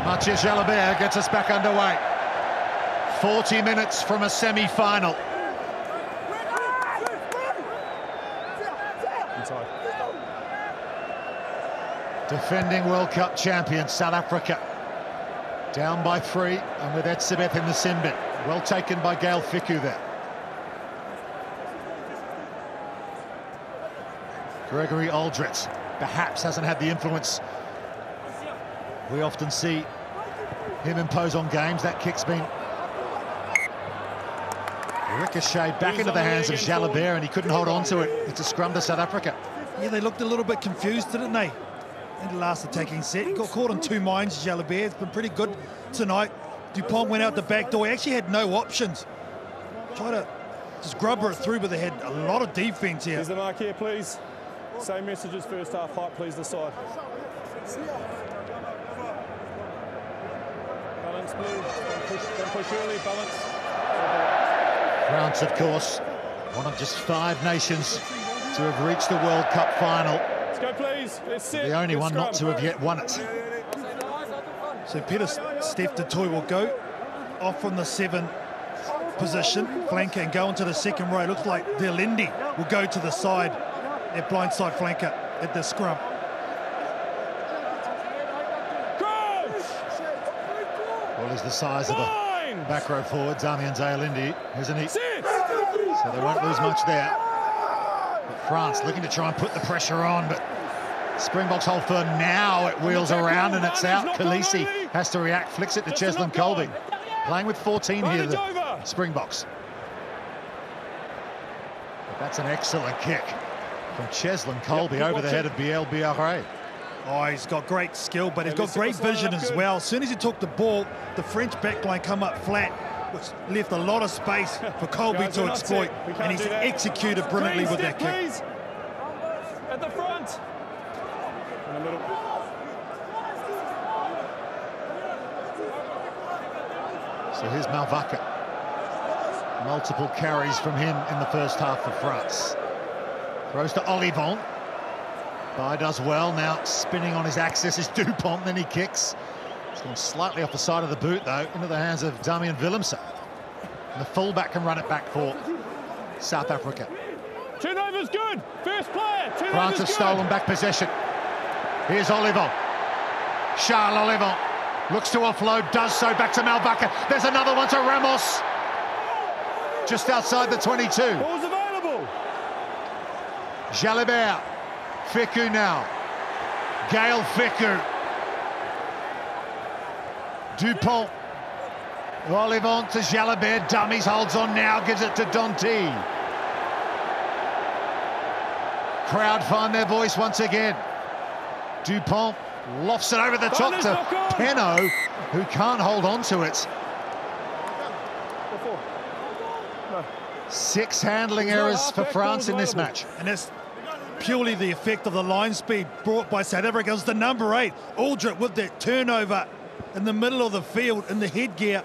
Mathieu Jalabert gets us back underway. 40 minutes from a semi-final. Inside. Defending World Cup champions, South Africa. Down by 3, and with Abonnez-vous in the sin bin. Well taken by Gail Fickou there. Gregory Aldrit perhaps hasn't had the influence we often see him impose on games. That kick's been ricochet back into the hands of Jalabert, and he couldn't hold on to it. It's a scrum to South Africa. Yeah, they looked a little bit confused, didn't they? In the last attacking set, he got caught on 2 minds. Jalabert has been pretty good tonight. Dupont went out the back door. He actually had no options try to just grubber it through, but they had a lot of defence here. Here's the mark here, please. Same message as first half. Height, please, this side. Balance, blue. Don't push early, balance. France, of course, one of just 5 nations to have reached the World Cup final. Let's go, please. Let's sit. The only one not to have yet won it. So Peter Steph de Toy will go off from the 7 position, flanker, and go into the second row. Looks like De Lindy will go to the side, their blind side flanker at the scrum. Well, he's the size of the back row forward, Damian Zailindi, isn't he? So they won't lose much there. But France looking to try and put the pressure on, but Springboks hold firm. Now it wheels around and it's out. Khaleesi has to react, flicks it to Cheslin Colby. Playing with 14 here, the Springboks. But that's an excellent kick from Cheslin Colby over the head of Biel Biarre. Oh, he's got great skill, but he's got great vision as well. As soon as he took the ball, the French backline come up flat, which left a lot of space for Colby to exploit, and he's executed brilliantly with that kick. At the front. In the middle. So here's Malvaka. Multiple carries from him in the first half for France. Throws to Olivon. Bai does well, now spinning on his axis is Dupont, then he kicks. It's gone slightly off the side of the boot, though, into the hands of Damian Willemse. And the fullback can run it back for South Africa. Turnover's good. First player. France have stolen back possession. Here's Olivon. Charles Olivon looks to offload, does so back to Malvaka. There's another one to Ramos. Just outside the 22. Ball's available. Jalibert. Fickou now. Gaël Fickou. Dupont. Olivon to Jalibert. Dummies, holds on now, gives it to Danty. Crowd find their voice once again. Dupont lofts it over the top to Peno, who can't hold on to it. 6 handling errors for France in this match. And that's purely the effect of the line speed brought by South Africa. It was the number 8, Aldrit, with that turnover in the middle of the field in the headgear,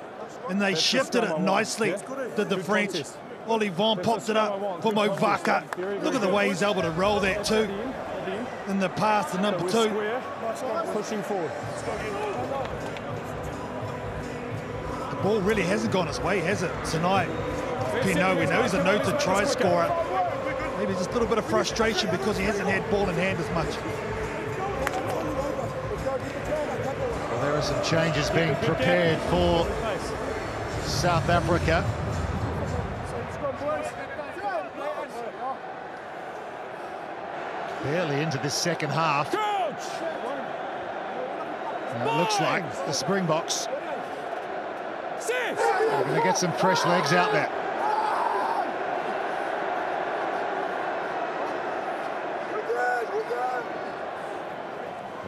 and they shifted it nicely, did the French. Olivon popped it up for Malvaka. Look at the way he's able to roll that too. In the pass to number 2. Pushing forward. The ball really hasn't gone his way, has it, tonight? Pino, we know he's a noted try scorer. Maybe just a little bit of frustration because he hasn't had ball in hand as much. Well, there are some changes being prepared for South Africa. Barely into this second half. And it looks like the Springboks are going to get some fresh legs out there.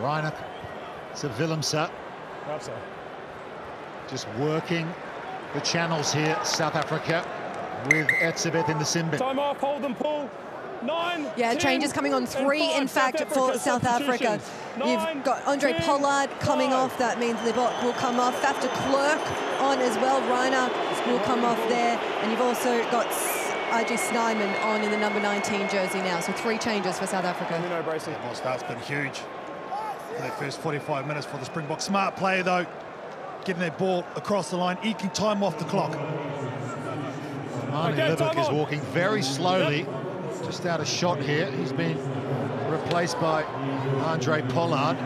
Reiner to Willemse. Just working the channels here, South Africa, with Etzebeth in the Simbin. Time off, hold them, pull. 9, yeah, 10, changes coming on 3, in fact, for South Africa. You've got Andre Pollard coming off. That means the bot will come off. Faf de Klerk on as well. Reiner will come off there. And you've also got IJ Snyman on in the number 19 jersey now. So 3 changes for South Africa. Well, start's been huge. That first 45 minutes for the Springboks. Smart play, though. Getting that ball across the line, eking time off the clock. Marnie Libbok is walking very slowly. Yep. Just out of shot here. He's been replaced by Andre Pollard.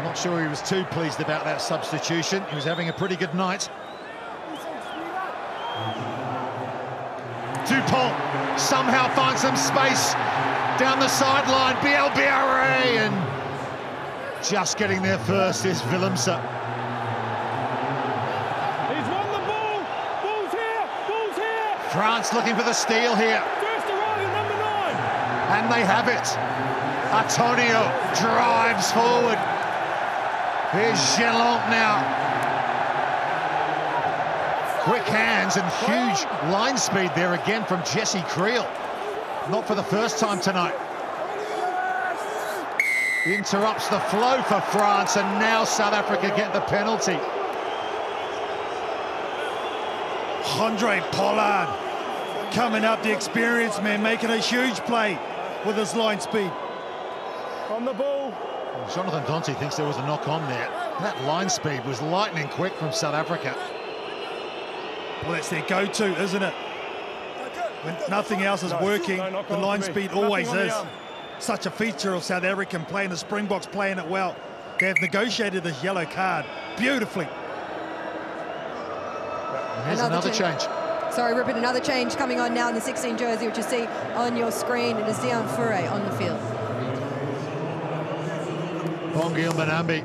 Not sure he was too pleased about that substitution. He was having a pretty good night. Dupont somehow finds some space down the sideline. Biel Biarre, and just getting there first is Willemse. He's won the ball. Ball's here. Ball's here. France looking for the steal here. And they have it. Antonio drives forward. Here's Gelant now. Quick hands and huge line speed there again from Jesse Creel. Not for the first time tonight. Interrupts the flow for France, and now South Africa get the penalty. Andre Pollard coming up, the experienced man, making a huge play with his line speed. On the ball. Jonathan Dante thinks there was a knock on there. That line speed was lightning quick from South Africa. Well, that's their go-to, isn't it? When nothing else is working, the line speed always is. Such a feature of South African play, and the Springboks playing it well. They have negotiated this yellow card beautifully. And here's another change. Sorry, Rupert, another change coming on now in the 16 jersey, which you see on your screen. It is Zion Fure on the field. Bongil Manambi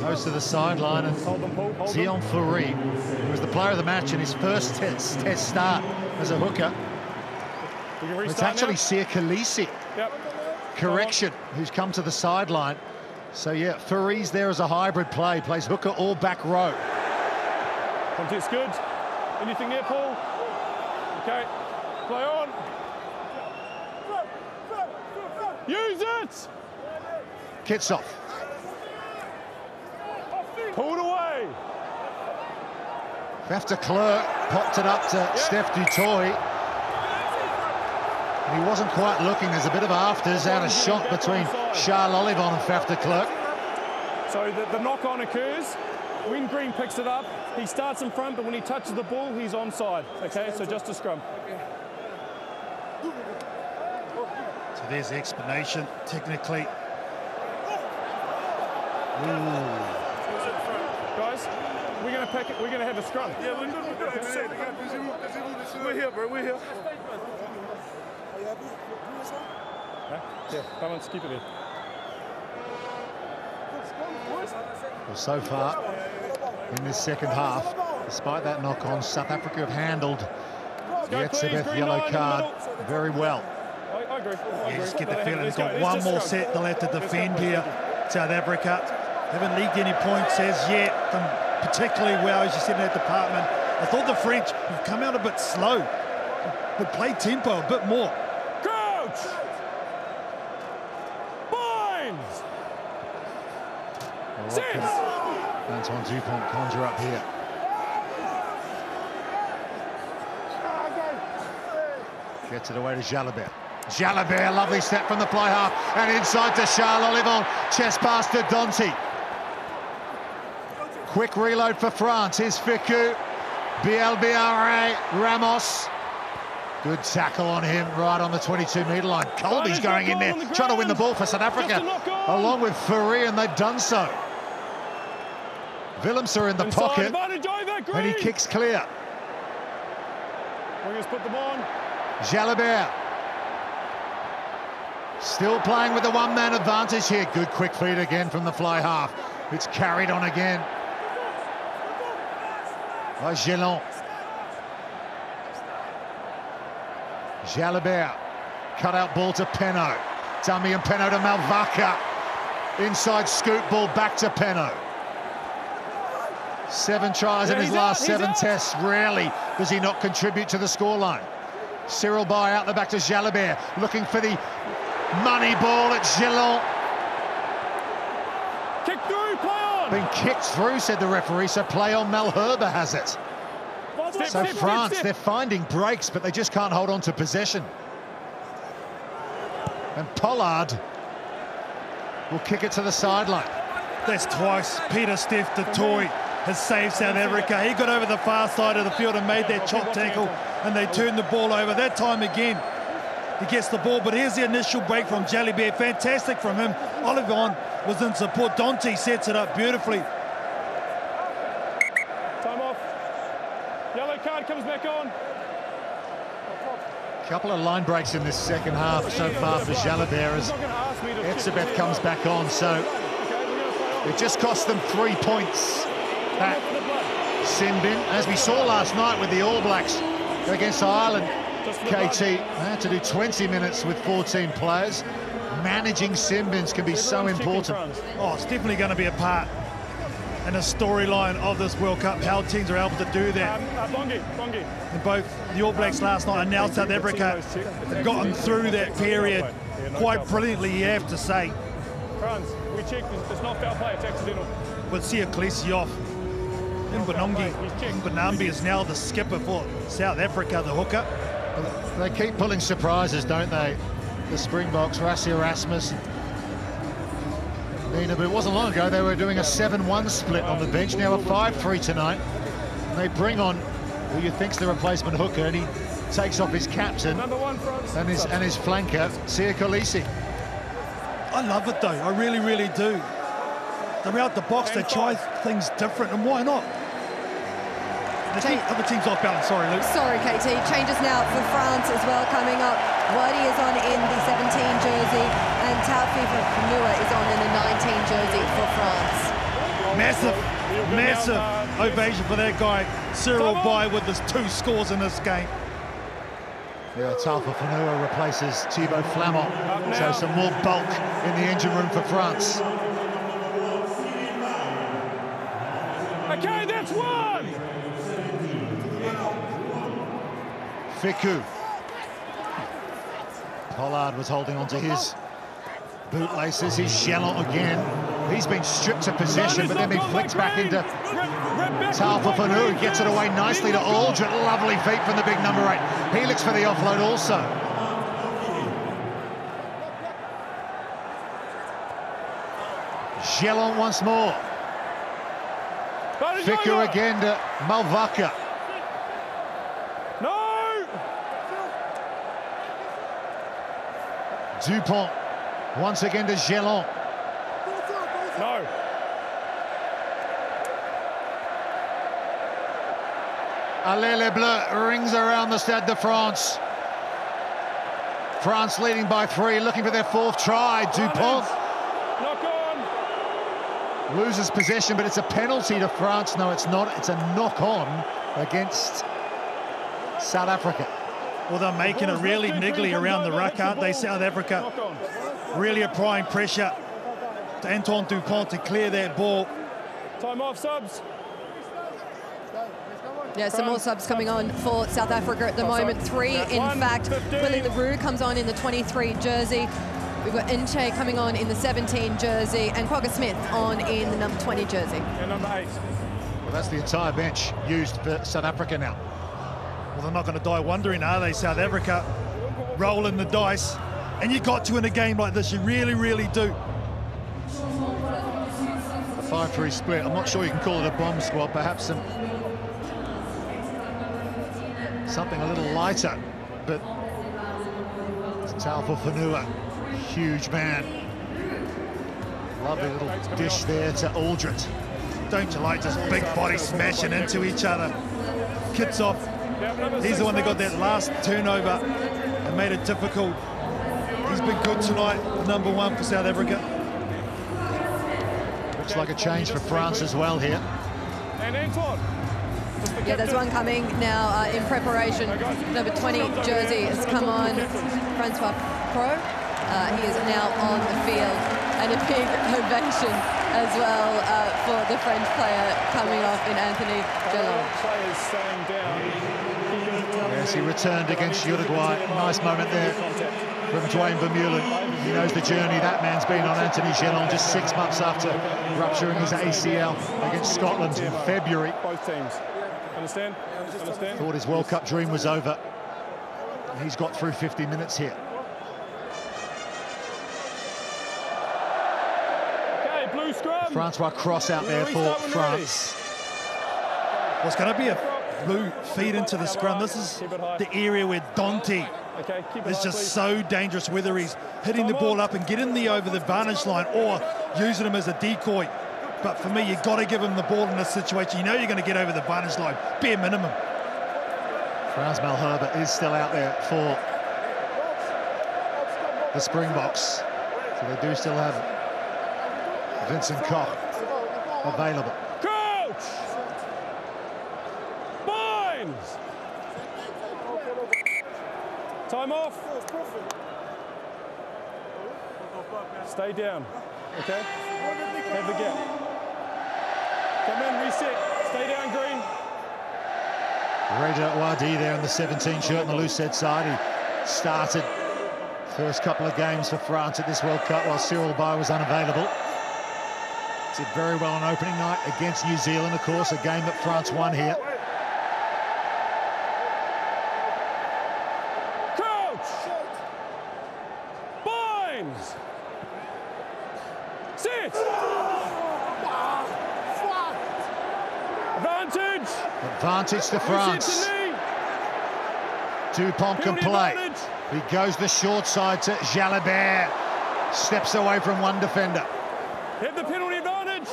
goes to the sideline, and Zion Fure, who was the player of the match in his first test start as a hooker. It's actually Sia Khaleesi. Correction, who's come to the sideline. So yeah, Fure's there as a hybrid play, plays hooker or back row. Contest good. Anything there, Paul? Okay, play on. Use it! Kitsoff. Pulled away. Faf de Klerk popped it up to Steph du Toit. He wasn't quite looking. There's a bit of afters out of shot between Charles Olivon and Faf de Klerk. So the knock-on occurs. When Green picks it up, he starts in front, but when he touches the ball, he's onside. Okay, so just a scrum. So there's the explanation, technically. Guys, we're going to pick it. We're going to have a scrum. Yeah, we're here, bro. We're here. Yeah, come on, keep it there. Well, so far in this second half, despite that knock-on, South Africa have handled the Etzebeth yellow card very well. I agree. You just get the feeling they've got one more set they'll have to defend here, South Africa. Haven't leaked any points as yet, done particularly well, as you said in that department. I thought the French have come out a bit slow, but played tempo a bit more. Coach! Binds! Antoine Dupont conjure up here. Gets it away to Jalabert. Jalabert, lovely step from the fly half, and inside to Charles Olivon. Chest pass to Dante. Quick reload for France. Here's Ficou. Bielbiare, Ramos. Good tackle on him right on the 22-metre line. Colby's going in there, trying to win the ball for South Africa, along with Fourie, and they've done so. Willemser in the pocket, and he kicks clear. We're going to put them on. Jalabert. Still playing with the one-man advantage here. Good quick feed again from the fly half. It's carried on again by Gelon. Jalabert, cut out ball to Penno. Dummy and Penno to Malvaka. Inside scoop ball back to Penno. 7 tries in his last 7 tests. Rarely does he not contribute to the scoreline. Cyril Bay out the back to Jalabert, looking for the money ball at Gelon. Kick through, play on! Been kicked through, said the referee, so play on. Malherbe has it. So France, they're finding breaks, but they just can't hold on to possession. And Pollard will kick it to the sideline. That's twice. Peter Steph du Toit has saved South Africa. He got over the far side of the field and made that chop tackle, and they turned the ball over. That time again, he gets the ball, but here's the initial break from Jalabert. Fantastic from him. Olivon was in support. Dante sets it up beautifully. Time off. Yellow card comes back on. Couple of line breaks in this second half so far for Jalabert as Etzebeth comes back on, so it just cost them 3 points. That Simbin, as we saw last night with the All Blacks against Ireland, KT, they had to do 20 minutes with 14 players. Managing Simbins can be so important. Oh, it's definitely going to be a part and a storyline of this World Cup, how teams are able to do that. Bongi. And both the All Blacks last night and now South Africa have gotten through that period quite brilliantly, you have to say. Franz, we checked, it's not foul play, it's accidental. But Sia Khaleesi off. Mbanambi is now the skipper for South Africa, the hooker. They keep pulling surprises, don't they? The Springboks, Rassie Erasmus, Nina, but it wasn't long ago they were doing a 7-1 split on the bench, now a 5-3 tonight. And they bring on who you think's the replacement hooker, and he takes off his captain and his flanker, Sia Khaleesi. I love it though, I really, really do. They're out the box, they try things different, and why not? The other team's off balance, sorry Luke. Sorry KT, changes now for France as well coming up. Wadi is on in the 17 jersey and Taoufiq Fanua is on in the 19 jersey for France. Massive ovation for that guy, Cyril Bai, with his 2 scores in this game. Yeah, Taoufiq Fanua replaces Thibaut Flamand, so some more bulk in the engine room for France. Okay, that's one! Fickou. Pollard was holding on to his bootlaces. He's Gelon again. He's been stripped of possession, but then been flicked back into Taoufiq Fanua. Gets it away nicely to Aldred. Lovely feet from the big number 8. He looks for the offload also. Gelon once more. Fickou again to Malvaka. No! Dupont once again to Gelon. No. Allez les Bleus rings around the Stade de France. France leading by 3, looking for their 4th try. Dupont Knock on. loses possession, but it's a penalty to France. No, it's not. It's a knock-on against South Africa. Well, they're making it really niggly around the ruck, aren't they, South Africa? Really applying pressure to Antoine Dupont to clear that ball. Time off, subs. Yeah, some more subs coming on for South Africa at the moment. 3, in fact. Willie LaRue comes on in the 23 jersey. We've got Inche coming on in the 17 jersey and Quagga Smith on in the number 20 jersey. And number 8. Well, that's the entire bench used for South Africa now. Well, they're not going to die wondering, are they, South Africa? Rolling the dice. And you got to in a game like this, you really, really do. A 5-3 split. I'm not sure you can call it a bomb squad. Perhaps something a little lighter. But Taoufiq Fanua, huge man. Lovely little dish there to Aldred. Don't you like just big bodies smashing into each other? Kits off. He's the one that got that last turnover and made it difficult. He's been good tonight, number 1 for South Africa. Looks like a change for France as well here. And Antoine. Yeah, there's one coming now in preparation. Number 20 jersey has come on. Francois Pro. He is now on the field. And a big ovation as well for the French player coming off in Anthony Gelon. Players staying down. Yes, he returned against Uruguay. Nice moment there from Dwayne Vermeulen. He knows the journey that man's been on, Anthony Gelon, just 6 months after rupturing his ACL against Scotland in February. Both teams. Understand? Understand? Thought his World Cup dream was over. He's got through 50 minutes here. Okay, blue scrum. Francois Cross out there for France. Well, it's going to be a blue feed into the scrum. This is the area where Dante is just so dangerous, whether he's hitting the ball up and getting over the vantage line or using him as a decoy. But for me, you've got to give him the ball in this situation. You know you're going to get over the vantage line, bare minimum. Frans Malherbe is still out there for the Springboks. So they do still have Vincent Koch available. Coach! Binds! Time off. Stay down, okay? Have the gap. Come in, reset. Stay down, Green. Reda Wadi there in the 17 shirt on the loose head side. He started first couple of games for France at this World Cup while Cyril Bay was unavailable. Did very well on opening night against New Zealand, of course, a game that France won here. Crouch! Binds! Sit! Advantage! Advantage to France. Dupont can play. He goes the short side to Jalabert. Steps away from one defender. Hit the penalty advantage.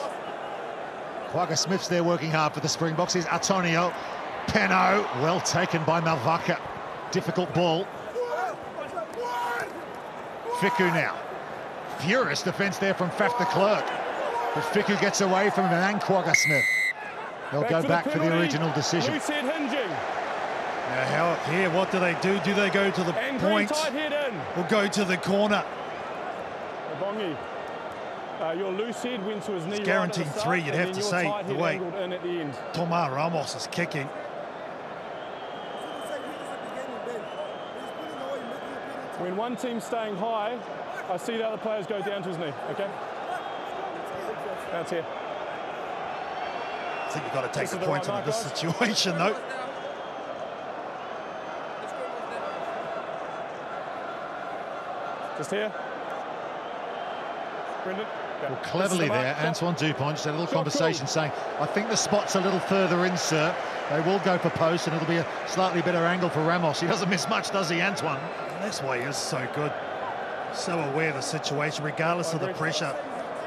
Quagga Smith's there working hard for the Springboks. Here's Antonio. Peno, well taken by Malvaka. Difficult ball. Fiku now. Furious defence there from Faf de Klerk. But Fiku gets away from him and Quagga Smith. They'll go back for the original decision. Loose head hinging. Now, here, what do they do? Do they go to the point or go to the corner? Bongi. Your loose head went to his knee. It's guaranteed right 3, you'd have to say, the way the Thomas Ramos is kicking. When one team's staying high, I see the other players go down to his knee, okay? That's here. I think you've got to take the points in this situation, though. Just here. Brendan. Yeah. Well, cleverly there, Antoine Dupont just had a little conversation saying, I think the spot's a little further in, sir. They will go for post, and it'll be a slightly better angle for Ramos. He doesn't miss much, does he, Antoine? That's why he is so good. So aware of the situation, regardless of the pressure.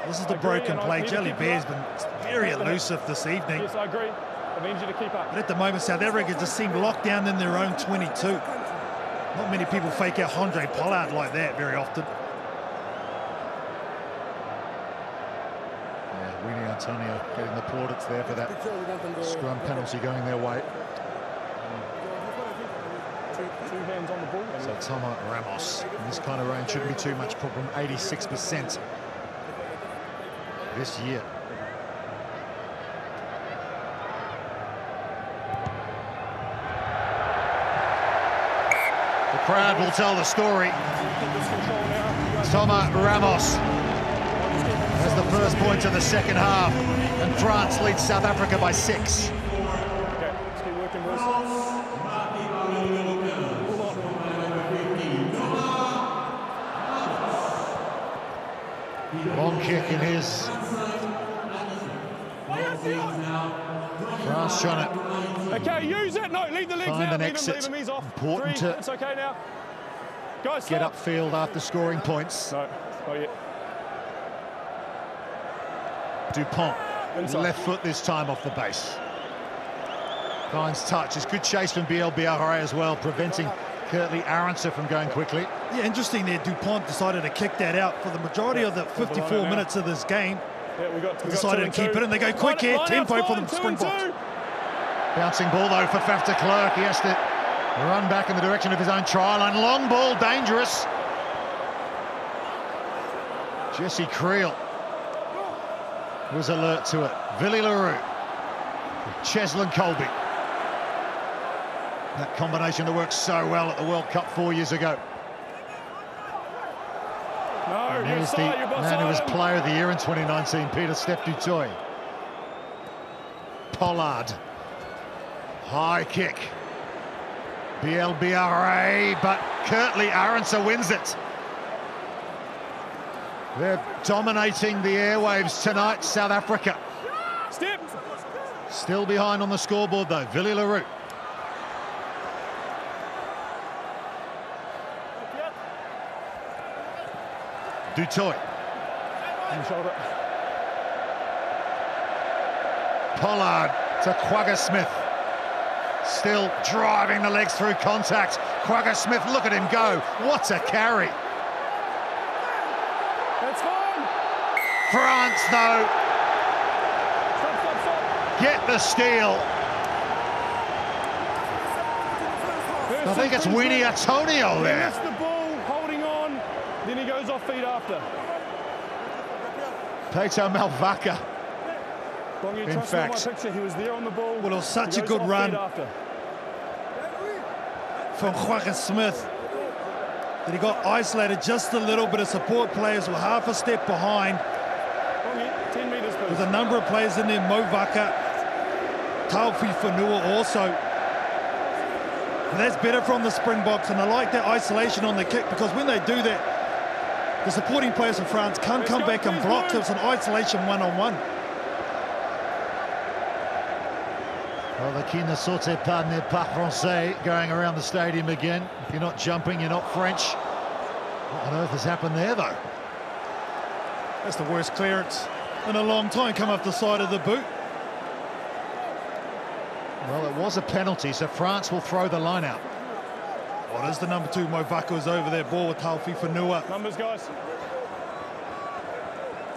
This is the broken play. Jalibert has been very elusive this evening. Yes, I agree. I need you to keep up. But at the moment, South Africa just seem locked down in their own 22. Not many people fake out Andre Pollard like that very often. Yeah, Winnie Antonio getting the plaudits there for that scrum penalty going their way. Two hands on the ball. So Thomas Ramos, in this kind of range, shouldn't be too much problem. 86% this year. The crowd will tell the story. Thomas Ramos has the first point of the second half, and France leads South Africa by 6. Okay, let's keep working, boys. Long kick in his. France trying to okay, use it. No, leave the legs find out. an Leave exit. him, he's off. Important 3, to it's okay now. Guys, get stop. upfield after scoring points. No, not yet. Dupont, Inside. left foot this time off the base. Finds touch. It's good chase from BLBRA as well, preventing Kurtley Arendse from going quickly. Yeah, interesting there. Dupont decided to kick that out for the majority of the 54 minutes of this game. Yeah, we decided to keep it, and they go quick here. Tempo for the Springboks. Bouncing ball though for Faf de Klerk. He has to run back in the direction of his own try line. Long ball, dangerous. Jesse Creel was alert to it. Willie Leroux, Cheslin Colby. That combination that worked so well at the World Cup 4 years ago. No, And here's the man who was Player of the Year in 2019, Peter Steph Dutoy. Pollard. High kick. BLBRA, but Kurtley Arendse wins it. They're dominating the airwaves tonight, South Africa. Step. Still behind on the scoreboard though, Willie Leroux. Dutoy. Shoulder. Pollard to Quagga Smith. Still driving the legs through contact. Quagga Smith, look at him go. What a carry. That's fine. France, though, Stop. get the steal. I think it's Winnie Antonio He there. missed the ball, holding on, then he goes off feet after. Peter Malvaka. In fact, he was there on the ball. Well, it was such a good run from Joaquin Smith that he got isolated just a little bit. Of support players were half a step behind. 10 metres, please. There's a number of players in there. Mo Vaka, Taufi Fanua also. And that's better from the Springboks, and I like that isolation on the kick, because when they do that, the supporting players from France can't come back and block. It's an isolation one-on-one. Well, the qui ne saute pas n'est pas français going around the stadium again. If you're not jumping, you're not French. What on earth has happened there, though? That's the worst clearance in a long time, come off the side of the boot. Well, it was a penalty, so France will throw the line out. Well, there's the number 2, Mo Vaka, is over there, ball with Taufi Fanua. Numbers, guys.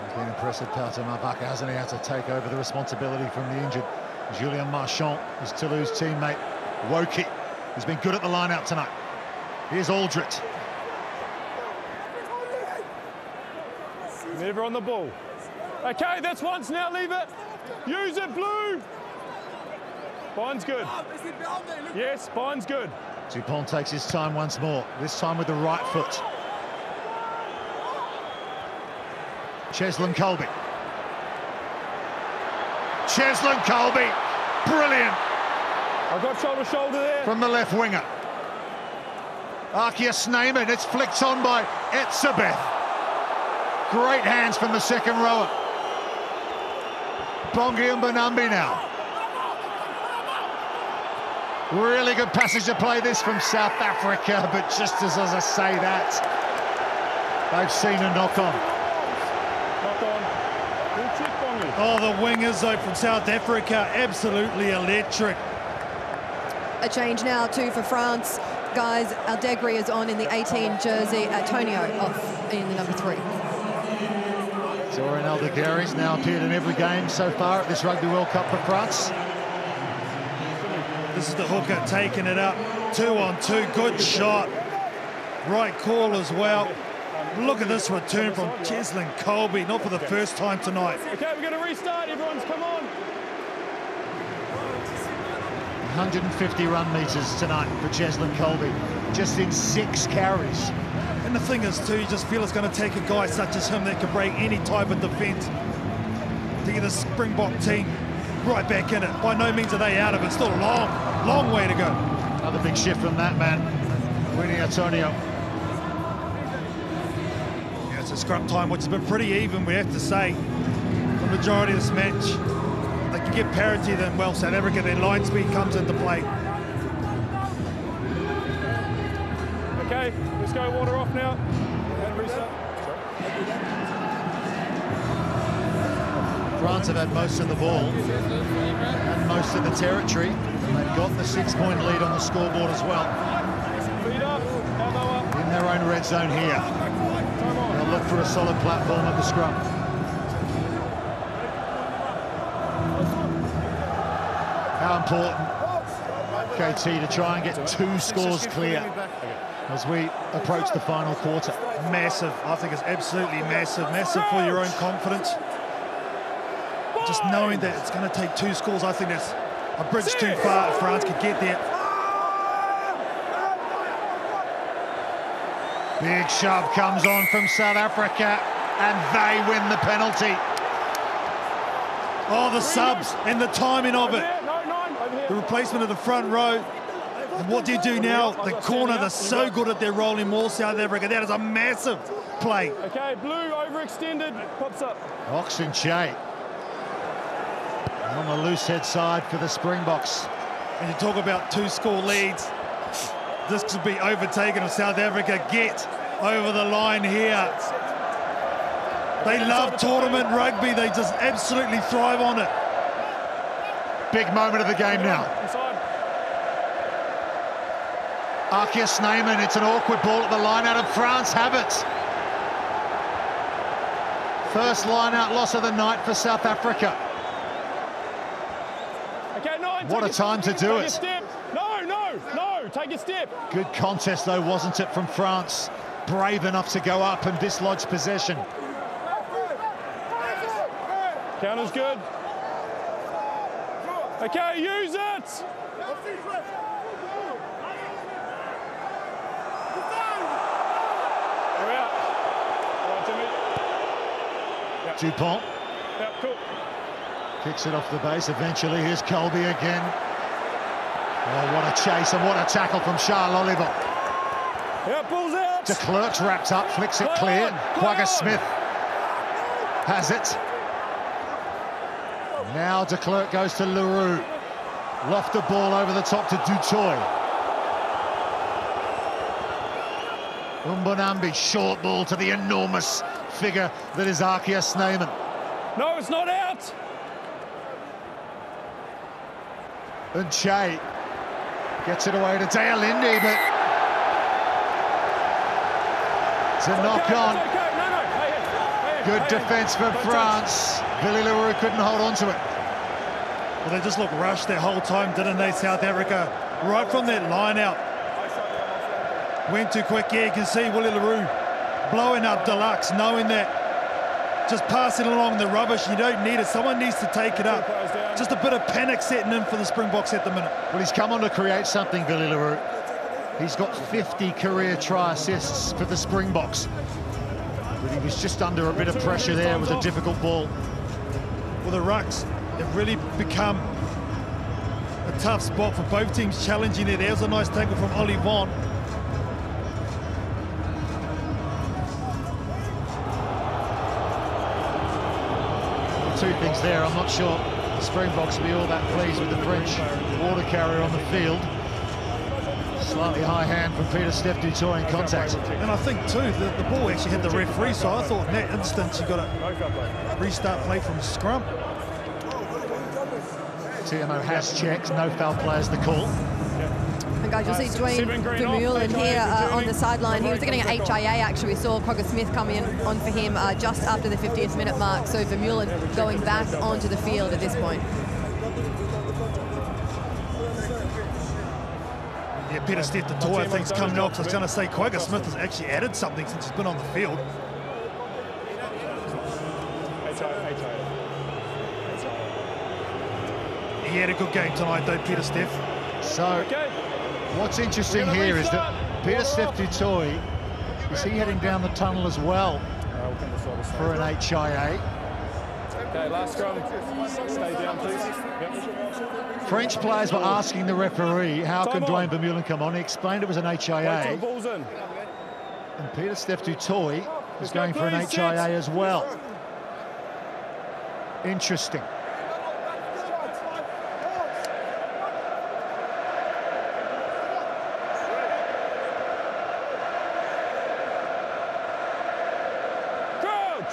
He's been impressive, Taufi Vaka, hasn't he, had to take over the responsibility from the injured Julien Marchand, his Toulouse teammate. Woki, who's been good at the line out tonight. Here's Aldrit. Never on the ball. Okay, that's once now, leave it. Use it, Blue. Bine's good. Yes, Bine's good. Dupont takes his time once more, this time with the right foot. Cheslin Colby. Cheslin Colby, brilliant. I got shoulder to shoulder there. From the left winger. Arkia Sneyman, it's flicked on by Etzebeth. Great hands from the second rower. Bongi and Banambi now. Really good passage to play this from South Africa, but just as I say that, they've seen a knock-on. Oh, the wingers, though, from South Africa, absolutely electric. A change now, too, for France. Guys, Aldegri is on in the 18 jersey. Antonio off in the number 3. Zoran Aldegri's now appeared in every game so far at this Rugby World Cup for France. This is the hooker taking it up. 2-on-2, good shot. Right call as well. Look at this return from Cheslin Colby, not for the first time tonight. Okay, we're going to restart. Everyone's come on. 150 run metres tonight for Cheslin Colby, just in 6 carries. And the thing is, too, you just feel it's going to take a guy such as him that can break any type of defence to get the Springbok team right back in it. By no means are they out of it. Still a long, long way to go. Another big shift from that man, Winnie Antonio. Yeah, it's a scrum time, which has been pretty even, we have to say. The majority of this match, they can get parity, then, well, South Africa, their line speed comes into play. Okay, let's go water off now. And restart. France have had most of the ball and most of the territory. They've got the 6-point lead on the scoreboard as well. Feet up, elbow up. In their own red zone here. They'll look for a solid platform at the scrum. How important, KT, to try and get 2 scores clear as we approach the final quarter. Massive. I think it's absolutely massive. Massive for your own confidence. Just knowing that it's going to take 2 scores, I think that's a bridge too far if France could get there. Big shove comes on from South Africa, and they win the penalty. Oh, the subs and the timing of it. The replacement of the front row. And what do you do now? The corner, they're so good at their rolling maul, South Africa. That is a massive play. Okay, Blue overextended, pops up. Oxen Che on the loose head side for the Springboks. And you talk about 2-score leads. This could be overtaken if South Africa get over the line here. They love tournament rugby. They just absolutely thrive on it. Big moment of the game now. Arkia Sneyman, it's an awkward ball at the line out of France have it. First line out loss of the night for South Africa. Okay, no, what a time to do it. No, take a step. Good contest though, wasn't it, from France? Brave enough to go up and dislodge possession. Counter's good. Okay, use it! We're out. All right, Jimmy. Yep. Dupont. Yep, cool. Kicks it off the base eventually. Here's Colby again. Oh, what a chase and what a tackle from Charles Oliver. Yep, ball's out. De Klerk's wrapped up, flicks it clear. Quagga Smith has it. Now De Klerk goes to Leroux. Lofted ball over the top to Dutoy. Umbonambi, short ball to the enormous figure that is Arkia Sneyman. No, it's not out. And Che gets it away to Deolindi, but it's a knock on. Good defence from France. Billy Leroux couldn't hold on to it. Well, they just looked rushed their whole time, didn't they, South Africa? Right from that line out. Went too quick. Yeah, you can see Willie Leroux blowing up Deluxe, knowing that just pass it along the rubbish. You don't need it. Someone needs to take it up. Just a bit of panic setting in for the Springboks at the minute. Well, he's come on to create something, Billy Leroux. He's got 50 career try assists for the Springboks. But he was just under a bit of pressure there. It was a difficult ball. Well, the Rucks have really become a tough spot for both teams challenging it. There's a nice tackle from Ollie Vaughan. Two things there. I'm not sure the Springboks will be all that pleased with the French water carrier on the field. Slightly high hand from Peter Steph Dutoy in contact. And I think too that the ball actually hit the referee, so I thought in that instance you got to restart play from scrum. TMO has checked, no foul play is the call. And guys, you'll see Dwayne Vermeulen here on the sideline. He was getting an HIA actually. We saw Quagga Smith coming on for him just after the 50th minute mark. So Vermeulen going back onto the field at this point. Yeah, Peter Steph Dutoy I think's coming off. I was going to say Quagga Smith has actually added something since he's been on the field. He had a good game tonight though, Peter Steph. So, what's interesting here is that Peter Steph Dutoy, is he heading down the tunnel as well for an HIA? Okay, last scrum. Stay down, please. Yep. French players were asking the referee, how can Dwayne Vermeulen come on? He explained it was an HIA. The ball's in. And Peter Steph Dutoy is going for an HIA as well. Interesting.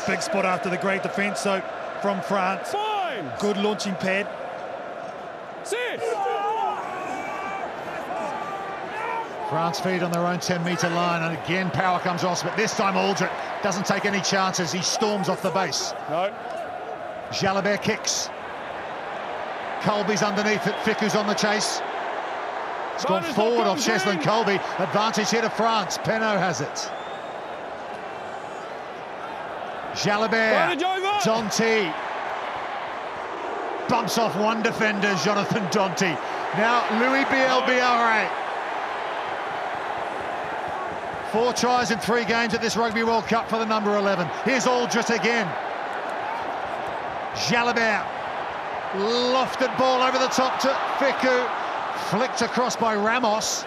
Big spot after the great defence, so from France. Fine. Good launching pad. Sit. France feed on their own 10-metre line, and again power comes off, but this time Aldrich doesn't take any chances. He storms off the base. No. Jalabert kicks. Colby's underneath it. Ficou's on the chase. It's gone forward off Cheslin Colby. Advantage here to France. Penaud has it. Jalabert, Danty, bumps off one defender, Jonathan Danty. Now Louis Biel-Biarré. 4 tries in 3 games at this Rugby World Cup for the number 11. Here's Aldrich again. Jalabert, lofted ball over the top to Ficou, flicked across by Ramos.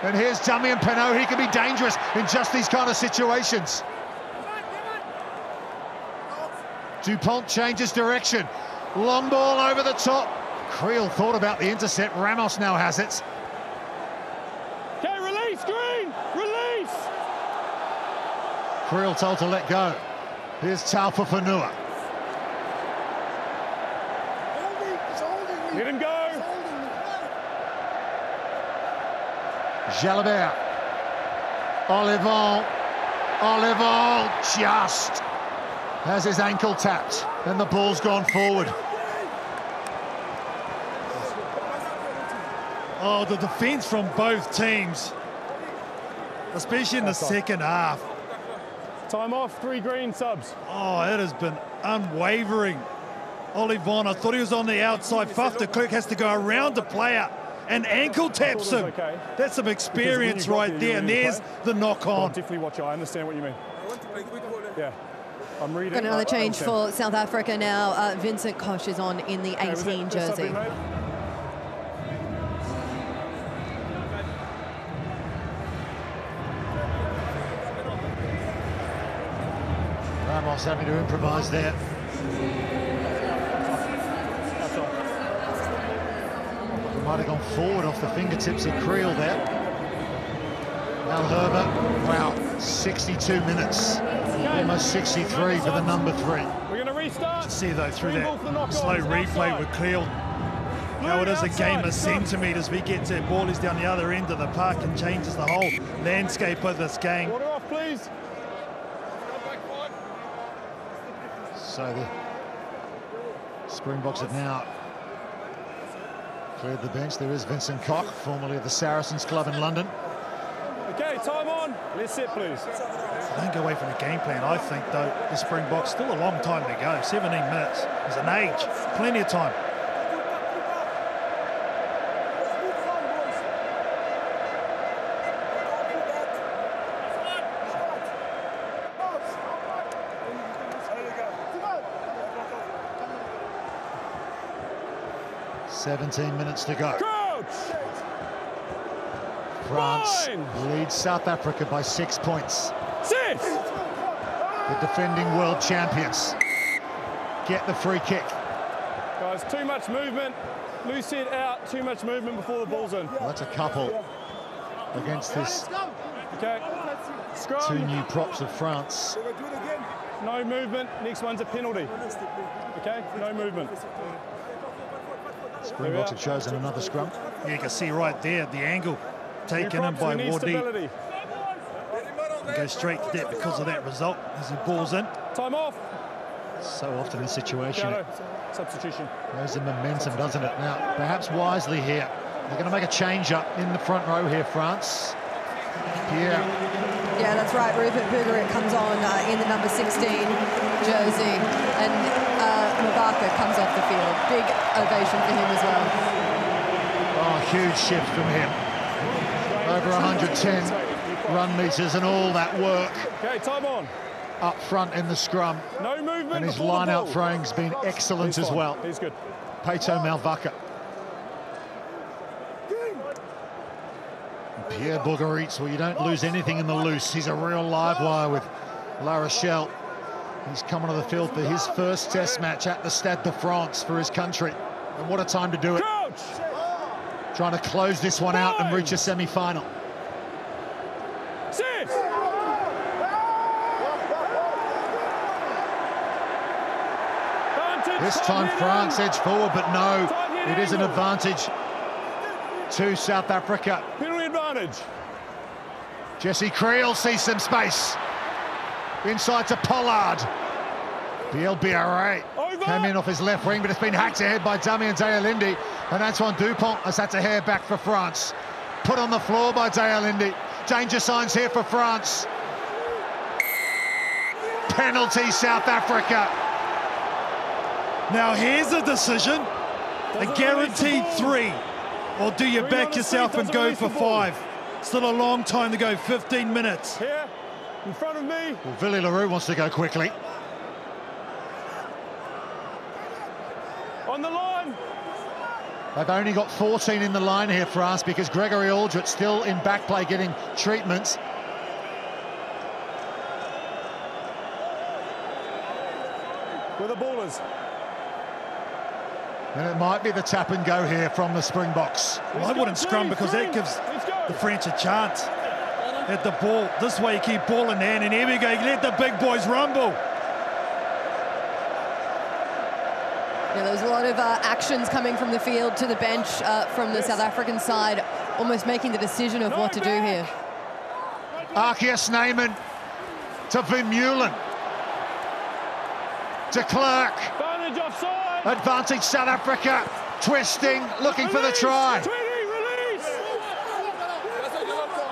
And here's Damien Penaud. He can be dangerous in just these kind of situations. Dupont changes direction. Long ball over the top. Creel thought about the intercept. Ramos now has it. Okay, release, Green! Release! Creel told to let go. Here's Taufa Fanua. Let him go! Jalabert. Olivon just has his ankle tapped, and the ball's gone forward. Oh, the defence from both teams, especially in the second half. Time off, 3 green subs. Oh, it has been unwavering. Olivon, I thought he was on the outside. Fuff de Klerk has to go around the player and ankle taps him. Okay. That's some experience right there, and there's the knock on. Definitely watch it. I understand what you mean. Yeah. I'm reading. Got another change for South Africa now. Vincent Koch is on in the 18 jersey. Ramos having to improvise there. He might have gone forward off the fingertips of Creel there. Al Herbert, wow, 62 minutes. Almost 63 for the number 3. We're going to restart. See though through that slow replay with Creel how it is a game of centimetres. We get to ball is down the other end of the park and changes the whole landscape of this game. Water off, please. So the Springboks have now cleared the bench. There is Vincent Koch, formerly of the Saracens Club in London. Okay, time on. Let's sit, please. Don't go away from the game plan. I think, though, the Springboks still a long time to go. 17 minutes is an age. Plenty of time. "17 minutes to go. Coach! France leads South Africa by 6 points. 6! The defending world champions get the free kick. Guys, too much movement. Loose head out, too much movement before the ball's in. Well, that's a couple against this Okay. Scrum. 2 new props of France. No movement. Next one's a penalty. Okay, no movement. Springboks have chosen another scrum. Yeah, you can see right there the angle taken in by Wardy. Go straight to that because of that result as he balls in. Time off. So often in this situation, Substitution. there's the momentum, doesn't it? Now, perhaps wisely here. They're going to make a change up in the front row here, France. Yeah, that's right. Rupert Bugarit comes on in the number 16 jersey, and Mabaka comes off the field. Big ovation for him as well. Oh, huge shift from him. Over 110 run meters and all that work. Okay, time on. Up front in the scrum. No movement. And his line-out throwing's been excellent as well. He's good. Pato Malvaka. Pierre Bugarit, well, you don't lose anything in the loose. He's a real live wire with La Rochelle. He's coming to the field for his first test match at the Stade de France for his country. And what a time to do it. Coach! Trying to close this one out and reach a semi-final. 6! This time France edge forward, but no, it is an advantage to South Africa. Penalty advantage. Jesse Creel sees some space. Inside to Pollard. Biel-Biarré came in off his left wing, but it's been hacked ahead by Damien Dealindi. And Antoine Dupont has had to hair back for France. Put on the floor by Dealindi. Danger signs here for France. Penalty, South Africa. Now here's a decision. A guaranteed 3. Or do you back yourself and go for 5? Still a long time to go, 15 minutes. Here, in front of me. Well, Villy Leroux wants to go quickly. On the line. They've only got 14 in the line here for us because Gregory Aldrich still in back play getting treatment. With the ballers. And it might be the tap and go here from the Springboks. Well, I wouldn't scrum because that gives the French a chance at the ball. This way you keep ball in hand, and here we go. You let the big boys rumble. Yeah, there was a lot of actions coming from the field to the bench from the South African side, almost making the decision of what to do here. Arceus Neyman to Vermeulen. De Klerk. Advantage offside. Advantage South Africa. Twisting, looking for the try. 20, release.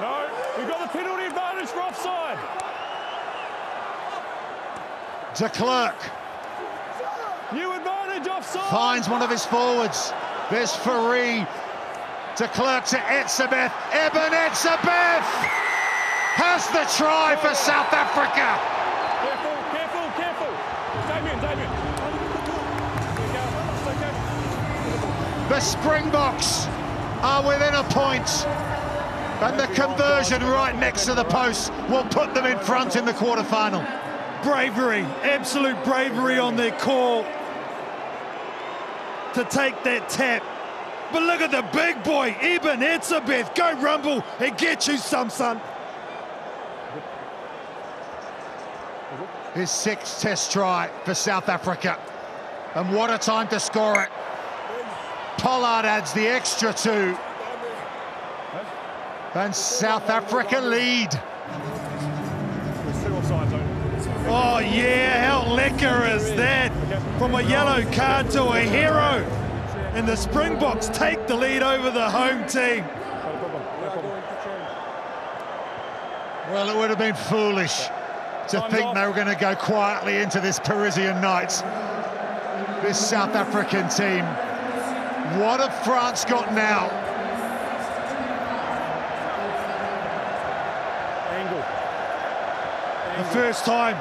No, we've got the penalty advantage for offside. De Klerk. New advantage offside. Finds one of his forwards. There's Faree to Clerk to Etzebeth. Eben Etzebeth has the try for South Africa. Careful, careful, careful. Damien. The Springboks are within a point, and the conversion right next to the post will put them in front in the quarterfinal. Bravery, absolute bravery on their call to take that tap. But look at the big boy, Eben Etzebeth. Go rumble and get you some, son. His sixth test try for South Africa. And what a time to score it. Pollard adds the extra 2. And South Africa lead. Oh yeah, how lekker is that? From a yellow card to a hero. And the Springboks take the lead over the home team. Well, it would have been foolish to think they were going to go quietly into this Parisian night. This South African team. What have France got now? The first time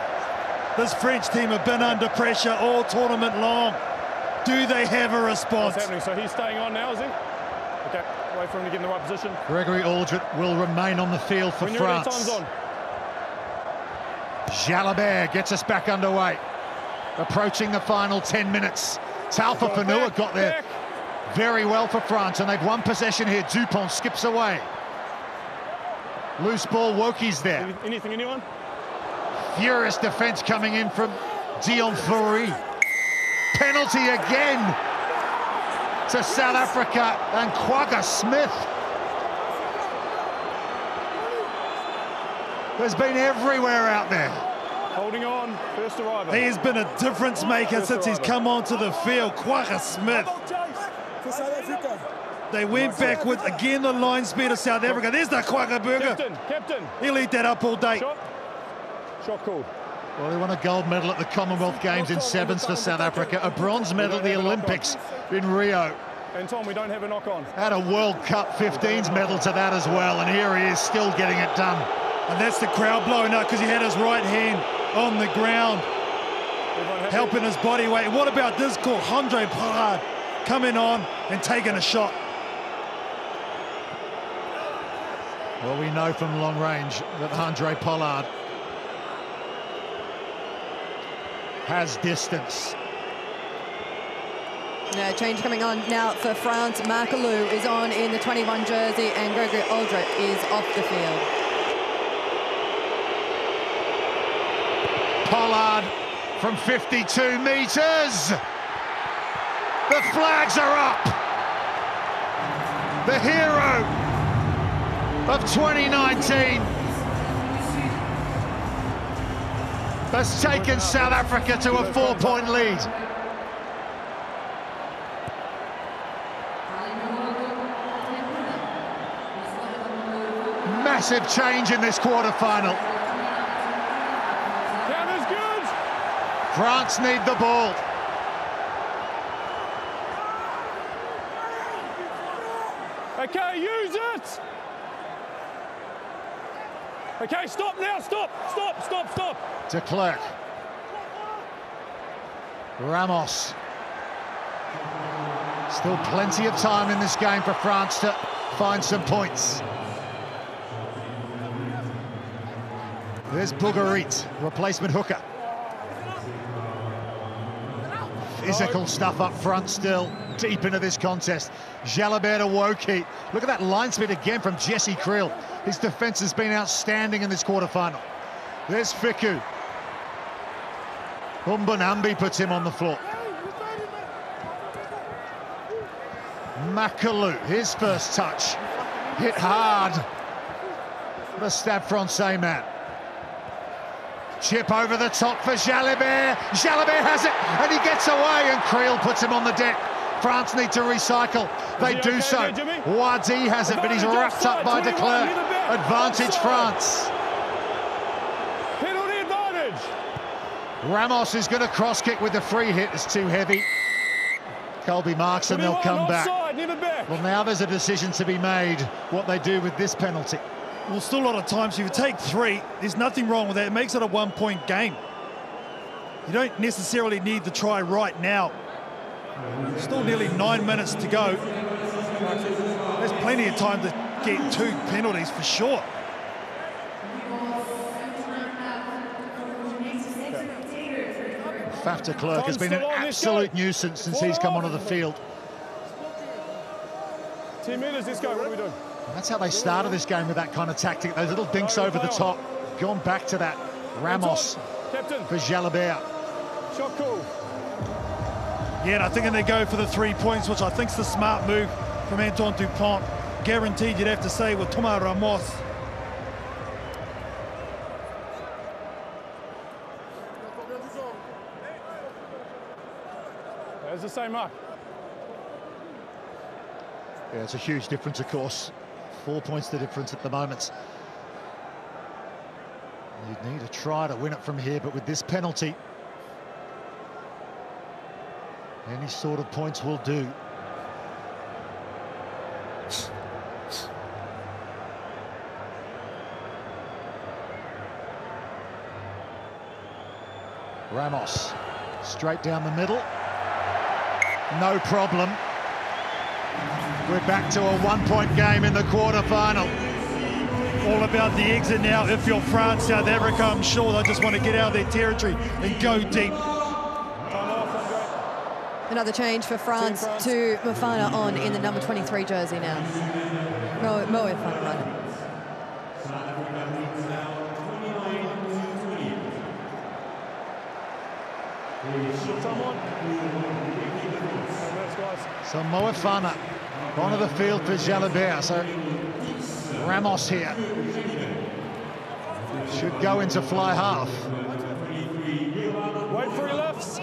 this French team have been under pressure all tournament long. Do they have a response? What's happening? So he's staying on now, is he? Okay, wait for him to get in the right position. Gregory Aldrit will remain on the field for France. Time's on. Jalabert gets us back underway. Approaching the final 10 minutes. Talfa Fanua got there very well for France, and they've won possession here. Dupont skips away. Loose ball, Wokie's there. Anyone? Furious defence coming in from Dion Faree. Penalty again to South Africa and Quagga Smith. Has been everywhere out there. Holding on, first arrival. He has been a difference maker since he's come onto the field. Quagga Smith. They went back with, again, the line speed of South Africa. There's the Quagga burger. Captain. He'll eat that up all day. Shot called. Well, they won a gold medal at the Commonwealth Games in sevens for South Africa, a bronze medal at the Olympics in Rio. And Tom, we don't have a knock-on. Had a World Cup 15s medal to that as well, and here he is still getting it done. And that's the crowd blowing up because he had his right hand on the ground, helping his body weight. What about this call? Andre Pollard coming on and taking a shot. Well, we know from long range that Andre Pollard has distance. Yeah, change coming on now for France. Makalou is on in the 21 jersey, and Gregory Aldrit is off the field. Pollard from 52 metres. The flags are up. The hero of 2019 has taken South Africa to a 4-point lead. Massive change in this quarter-final. Counter's good. France need the ball. Okay, use it. Okay, stop now, stop. To Clerk. Ramos. Still plenty of time in this game for France to find some points. There's Bougharit, replacement hooker. Physical stuff up front still, deep into this contest. Jalabert to Woki. Look at that line speed again from Jesse Creel. His defence has been outstanding in this quarterfinal. There's Fiku. Umbonambi puts him on the floor. Makalou, his first touch. Hit hard. The Stade Francais man. Chip over the top for Jalabert. Jalabert has it, and he gets away, and Creel puts him on the deck. France need to recycle. They do so. Wadi has it, but he's wrapped up by de Klerk. Advantage France. Penalty advantage. Ramos is going to cross kick with the free hit. It's too heavy. Colby marks and they'll come back. Well, now there's a decision to be made what they do with this penalty. Well, still a lot of time, so if you take 3, there's nothing wrong with that. It makes it a 1-point game. You don't necessarily need the try right now. Still nearly 9 minutes to go. There's plenty of time to get 2 penalties for sure. Faf de Klerk has been an absolute nuisance since he's come onto the field. 10 metres, let's go. What are we doing? That's how they started this game, with that kind of tactic. Those little dinks over the top. Gone back to that. Ramos for Jalabert. Shot call. Yeah, and I think they go for the 3 points, which I think's the smart move from Antoine Dupont. Guaranteed, you'd have to say, with Thomas Ramos. It's the same mark. Yeah, it's a huge difference, of course. 4 points the difference at the moment. You'd need a try to win it from here, but with this penalty, any sort of points will do. Ramos, straight down the middle. No problem. We're back to a 1-point game in the quarter-final. All about the exit now. If you're France, South Africa, I'm sure they'll just want to get out of their territory and go deep. Another change for France to Mofana on in the number 23 jersey now. Mofana running. So Mofana onto the field for Jalabert. So Ramos here should go into fly half. Wait for he lifts.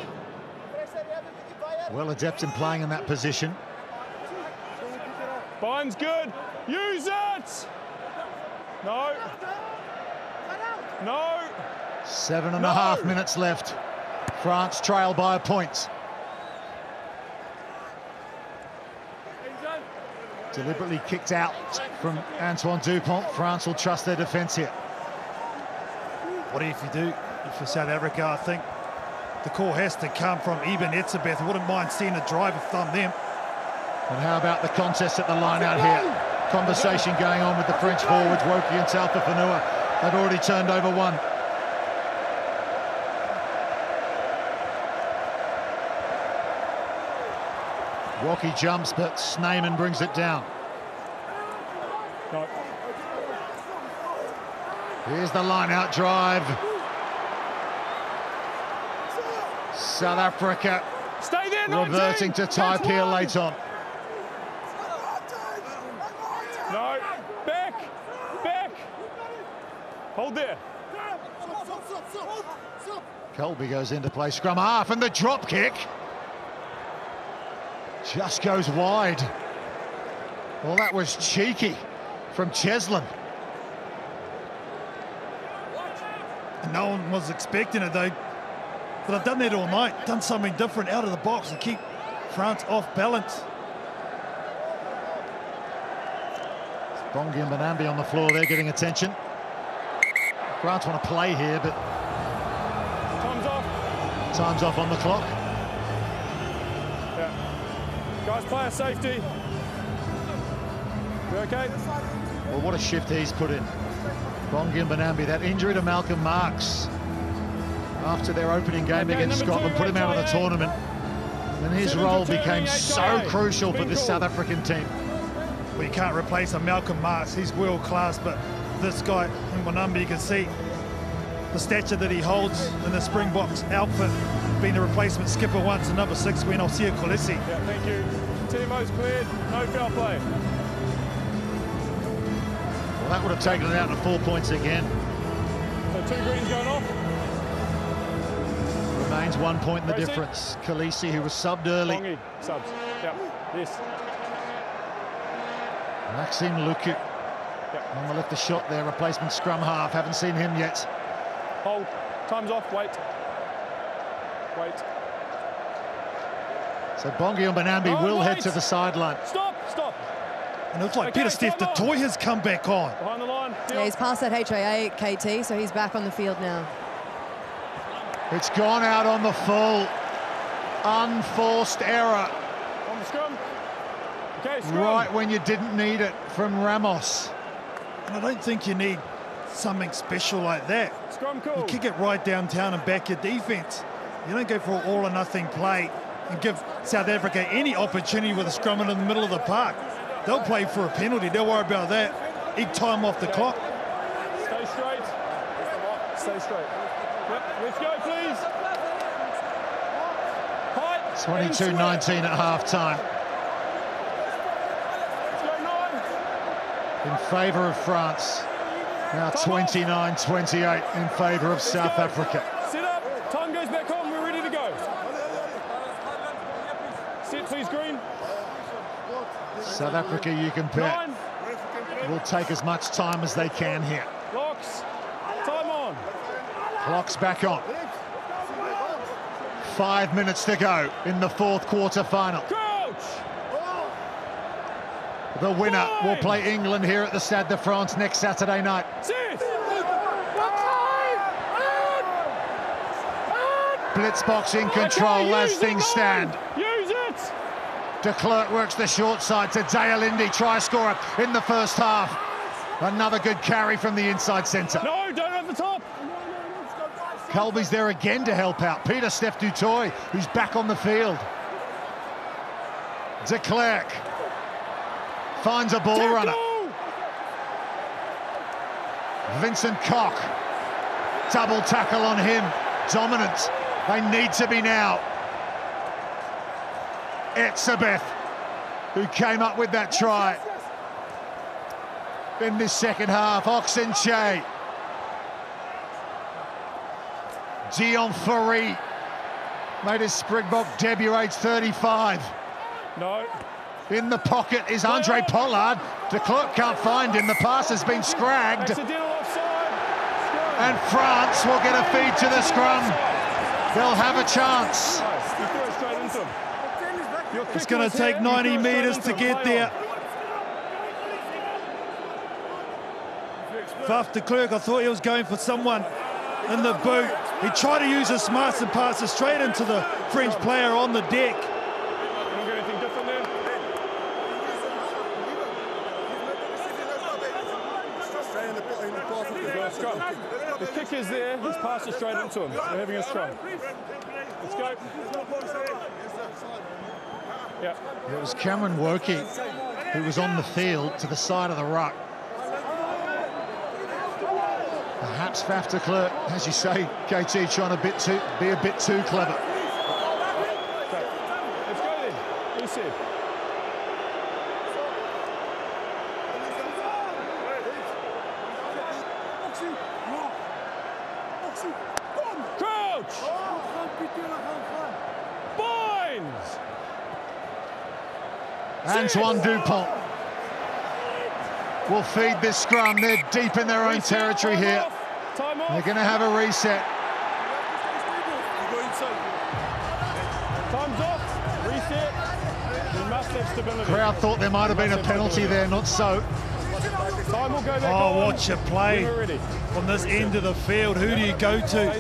Well adept in playing in that position. Bind's good. Use it. No. No. 7.5 minutes left. France trail by a point. Deliberately kicked out from Antoine Dupont. France will trust their defence here. What if you do? For South Africa, I think the call has to come from Eben Etzebeth. I wouldn't mind seeing a driver thumb them. And how about the contest at the line out here? Conversation going on with the French forwards, Woki and Talpa Fanua. They've already turned over one. Woki jumps, but Snyman brings it down. No. Here's the line-out drive. South Africa Stay there, reverting to tie here late on. No, back, back. Hold there. Colby goes into play, scrum half, and the drop kick just goes wide. Well, that was cheeky from Cheslin. No one was expecting it, though. But I've done that all night, done something different out of the box to keep France off balance. Bongi and Benambi on the floor, they're getting attention. France want to play here, but Time's off. Time's off on the clock. Yeah. Guys, player safety. You okay? Well, what a shift he's put in. Bongi and Benambi, that injury to Malcolm Marks after their opening game against Scotland put him out of the tournament. And his role became so crucial for this South African team. Well, you can't replace a Malcolm Marks. He's world class, but this guy in Wanamba, you can see the stature that he holds in the Springboks outfit. Being the replacement skipper once, and number 6 when Osea Kolisi. Yeah, thank you. Timo's cleared, no foul play. Well, that would have taken it out to 4 points again. So 2 greens going off. Remains 1 point in the difference. Kolisi, who was subbed early. Bongi, subs. Yep, yes. Maxime Luku on the left, the shot there. Replacement scrum half. Haven't seen him yet. Hold. Time's off. Wait. Wait. So Bongi and Banambi will head to the sideline. Stop. And it looks like Peter Steph, the toy has come back on. Behind the line. Yeah, he's past that HIA, KT, so he's back on the field now. It's gone out on the full. Unforced error. On the scrum. Okay, scrum. Right when you didn't need it from Ramos. And I don't think you need something special like that. Scrum call. You kick it right downtown and back your defence. You don't go for an all or nothing play and give South Africa any opportunity with a scrum in the middle of the park. They'll play for a penalty. Don't worry about that. Eat time off the clock. Stay straight. Stay straight. Yep. Let's go, please. Height. 22-19 at half-time. Let's go, 9. In favour of France. Now 29-28 in favour of South Africa. Sit up. Time goes back on. We're ready to go. Sit, please, Green. South Africa, you can bet, will take as much time as they can here. Locks. Time on. Clock's back on. 5 minutes to go in the fourth quarter final. Coach. The winner will play England here at the Stade de France next Saturday night. Sit. Blitzbox in control as things stand. Use it. De Klerk works the short side to Dayalindi, try scorer in the first half. Another good carry from the inside centre. No, don't have the top. Colby's there again to help out. Peter Steph du Toit, who's back on the field. De Klerk finds a ball runner. Vincent Koch, double tackle on him. Dominant. They need to be now. Etzebeth, who came up with that try in this second half. Oxenche. Dion Ferry made his Springbok debut, age 35. No. In the pocket is Andre Pollard. De Klerk can't find him. The pass has been scragged. Accidental offside. Scrum. And France will get a feed to the scrum. They'll have a chance. You threw it straight into him. It's going to take 90 metres to get there. Faf de Klerk, I thought he was going for someone in the boot. He tried to use his smarts and pass it straight into the French player on the deck. You don't get anything different there? Scrum. The kick is there, he's passed it straight into him. We're having a scrum. Let's go. Yeah. It was Cameron Woki who was on the field to the side of the ruck. Perhaps Faf de Klerk, as you say, KT, trying to be a bit too clever. Okay. Let's go then. Reset. Crouch! Binds! Antoine Dupont will feed this scrum. They're deep in their own territory here. Time off. They're going to have a reset. Time's off. Reset. We must have stability. Crowd thought there might have been a penalty there, not so. Time will go back Oh, on. watch it play on this end of the field. Who do you go to?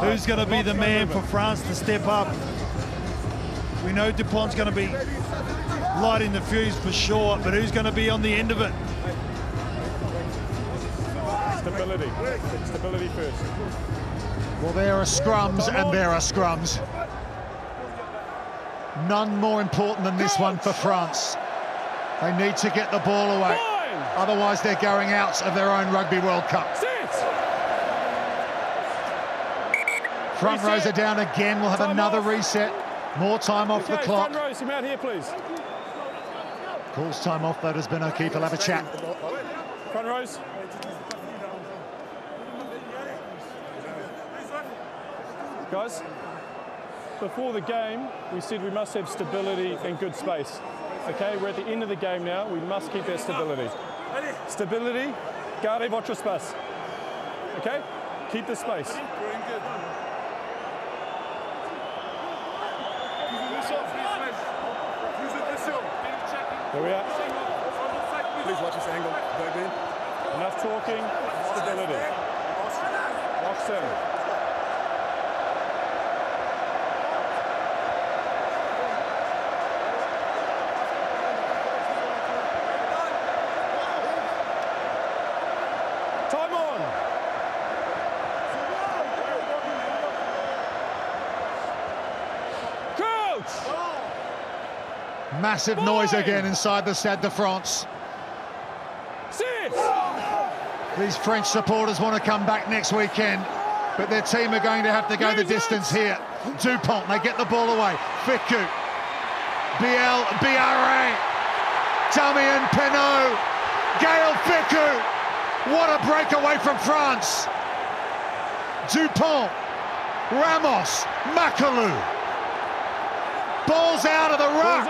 Who's going to be the man for France to step up? We know Dupont's going to be lighting the fuse for sure, but who's going to be on the end of it? Stability. Stability first. Well, there are scrums and there are scrums. None more important than this one for France. They need to get the ball away. Otherwise, they're going out of their own Rugby World Cup. Front rows are down again. We'll have another reset. More time off the clock. Front rows, come out here, please. Calls time off, though, does Ben O'Keefe. He'll have a chat. Front rows. Guys, before the game, we said we must have stability and good space. Okay, we're at the end of the game now. We must keep that stability. Stability, gardez votre espace. Okay, keep the space. Here we are. Please watch this angle. Enough talking, stability. Locks in. Time on. Coach! Massive noise again inside the Stade de France. These French supporters want to come back next weekend, but their team are going to have to go the distance here. Dupont, they get the ball away. Ficou, BRA, Damien Penaud, Gaël Ficou. What a breakaway from France. Dupont, Ramos, Makalou. Ball's out of the ruck.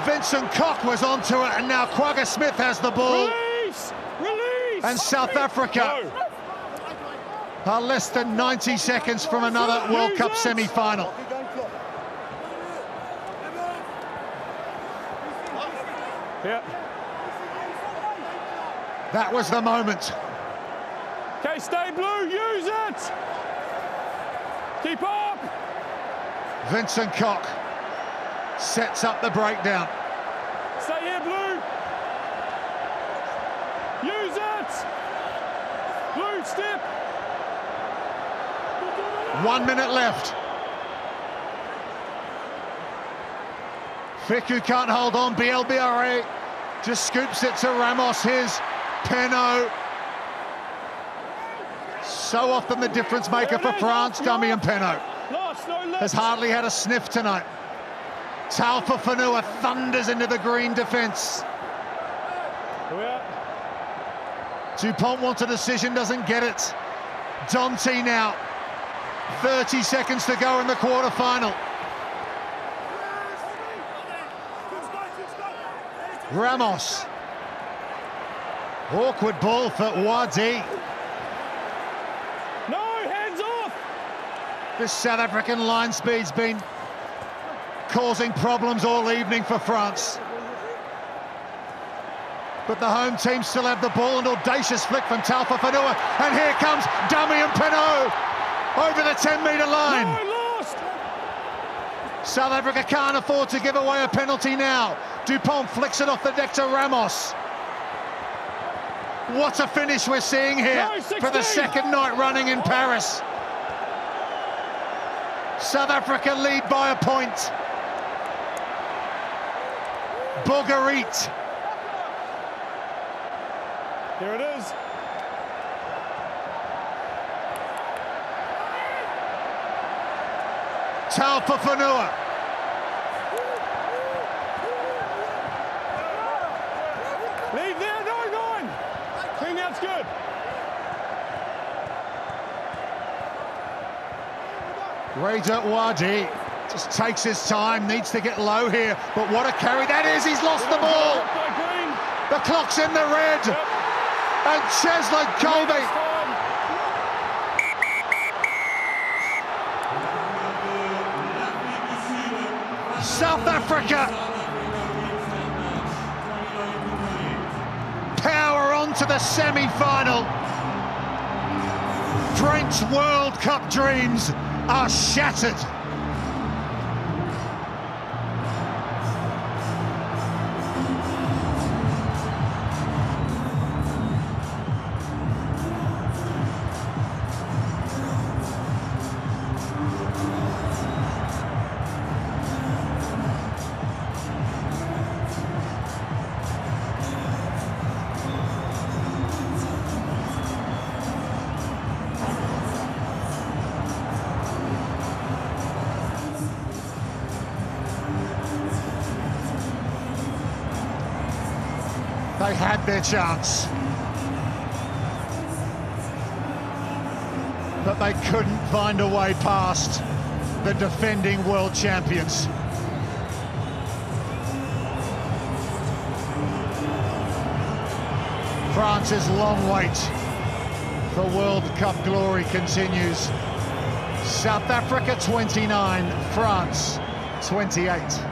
Vincent Koch was onto it, and now Quagga Smith has the ball. Release! Release! And South Africa are less than 90 seconds from another World Cup semi-final. Yeah. That was the moment. Okay, stay blue, use it! Keep up! Vincent Koch sets up the breakdown. Stay here, blue! Use it! Blue, step! 1 minute left. Ficou can't hold on. BLBRA just scoops it to Ramos. Here's Penaud. So often the difference maker for France, Damien Penaud. Has hardly had a sniff tonight. Taufa Fanua thunders into the green defence. Dupont wants a decision, doesn't get it. Dante now. 30 seconds to go in the quarter-final. Ramos. Awkward ball for Wadi. No, hands off! This South African line speed's been causing problems all evening for France. But the home team still have the ball. An audacious flick from Taufa Fanua. And here comes Damien Penaud over the 10-metre line. No, lost! South Africa can't afford to give away a penalty now. Dupont flicks it off the deck to Ramos. What a finish we're seeing here for the second night running in Paris. South Africa lead by a point. Bogarit. Here it is. Taufa Fanua. Leave there, no. Clean out's good. Reza Wadi just takes his time, needs to get low here, but what a carry that is. He's lost the ball. The clock's in the red. And Cheslin Colby. South Africa power on to the semi-final. French World Cup dreams are shattered. They had their chance, but they couldn't find a way past the defending world champions. France's long wait for World Cup glory continues. South Africa 29, France 28.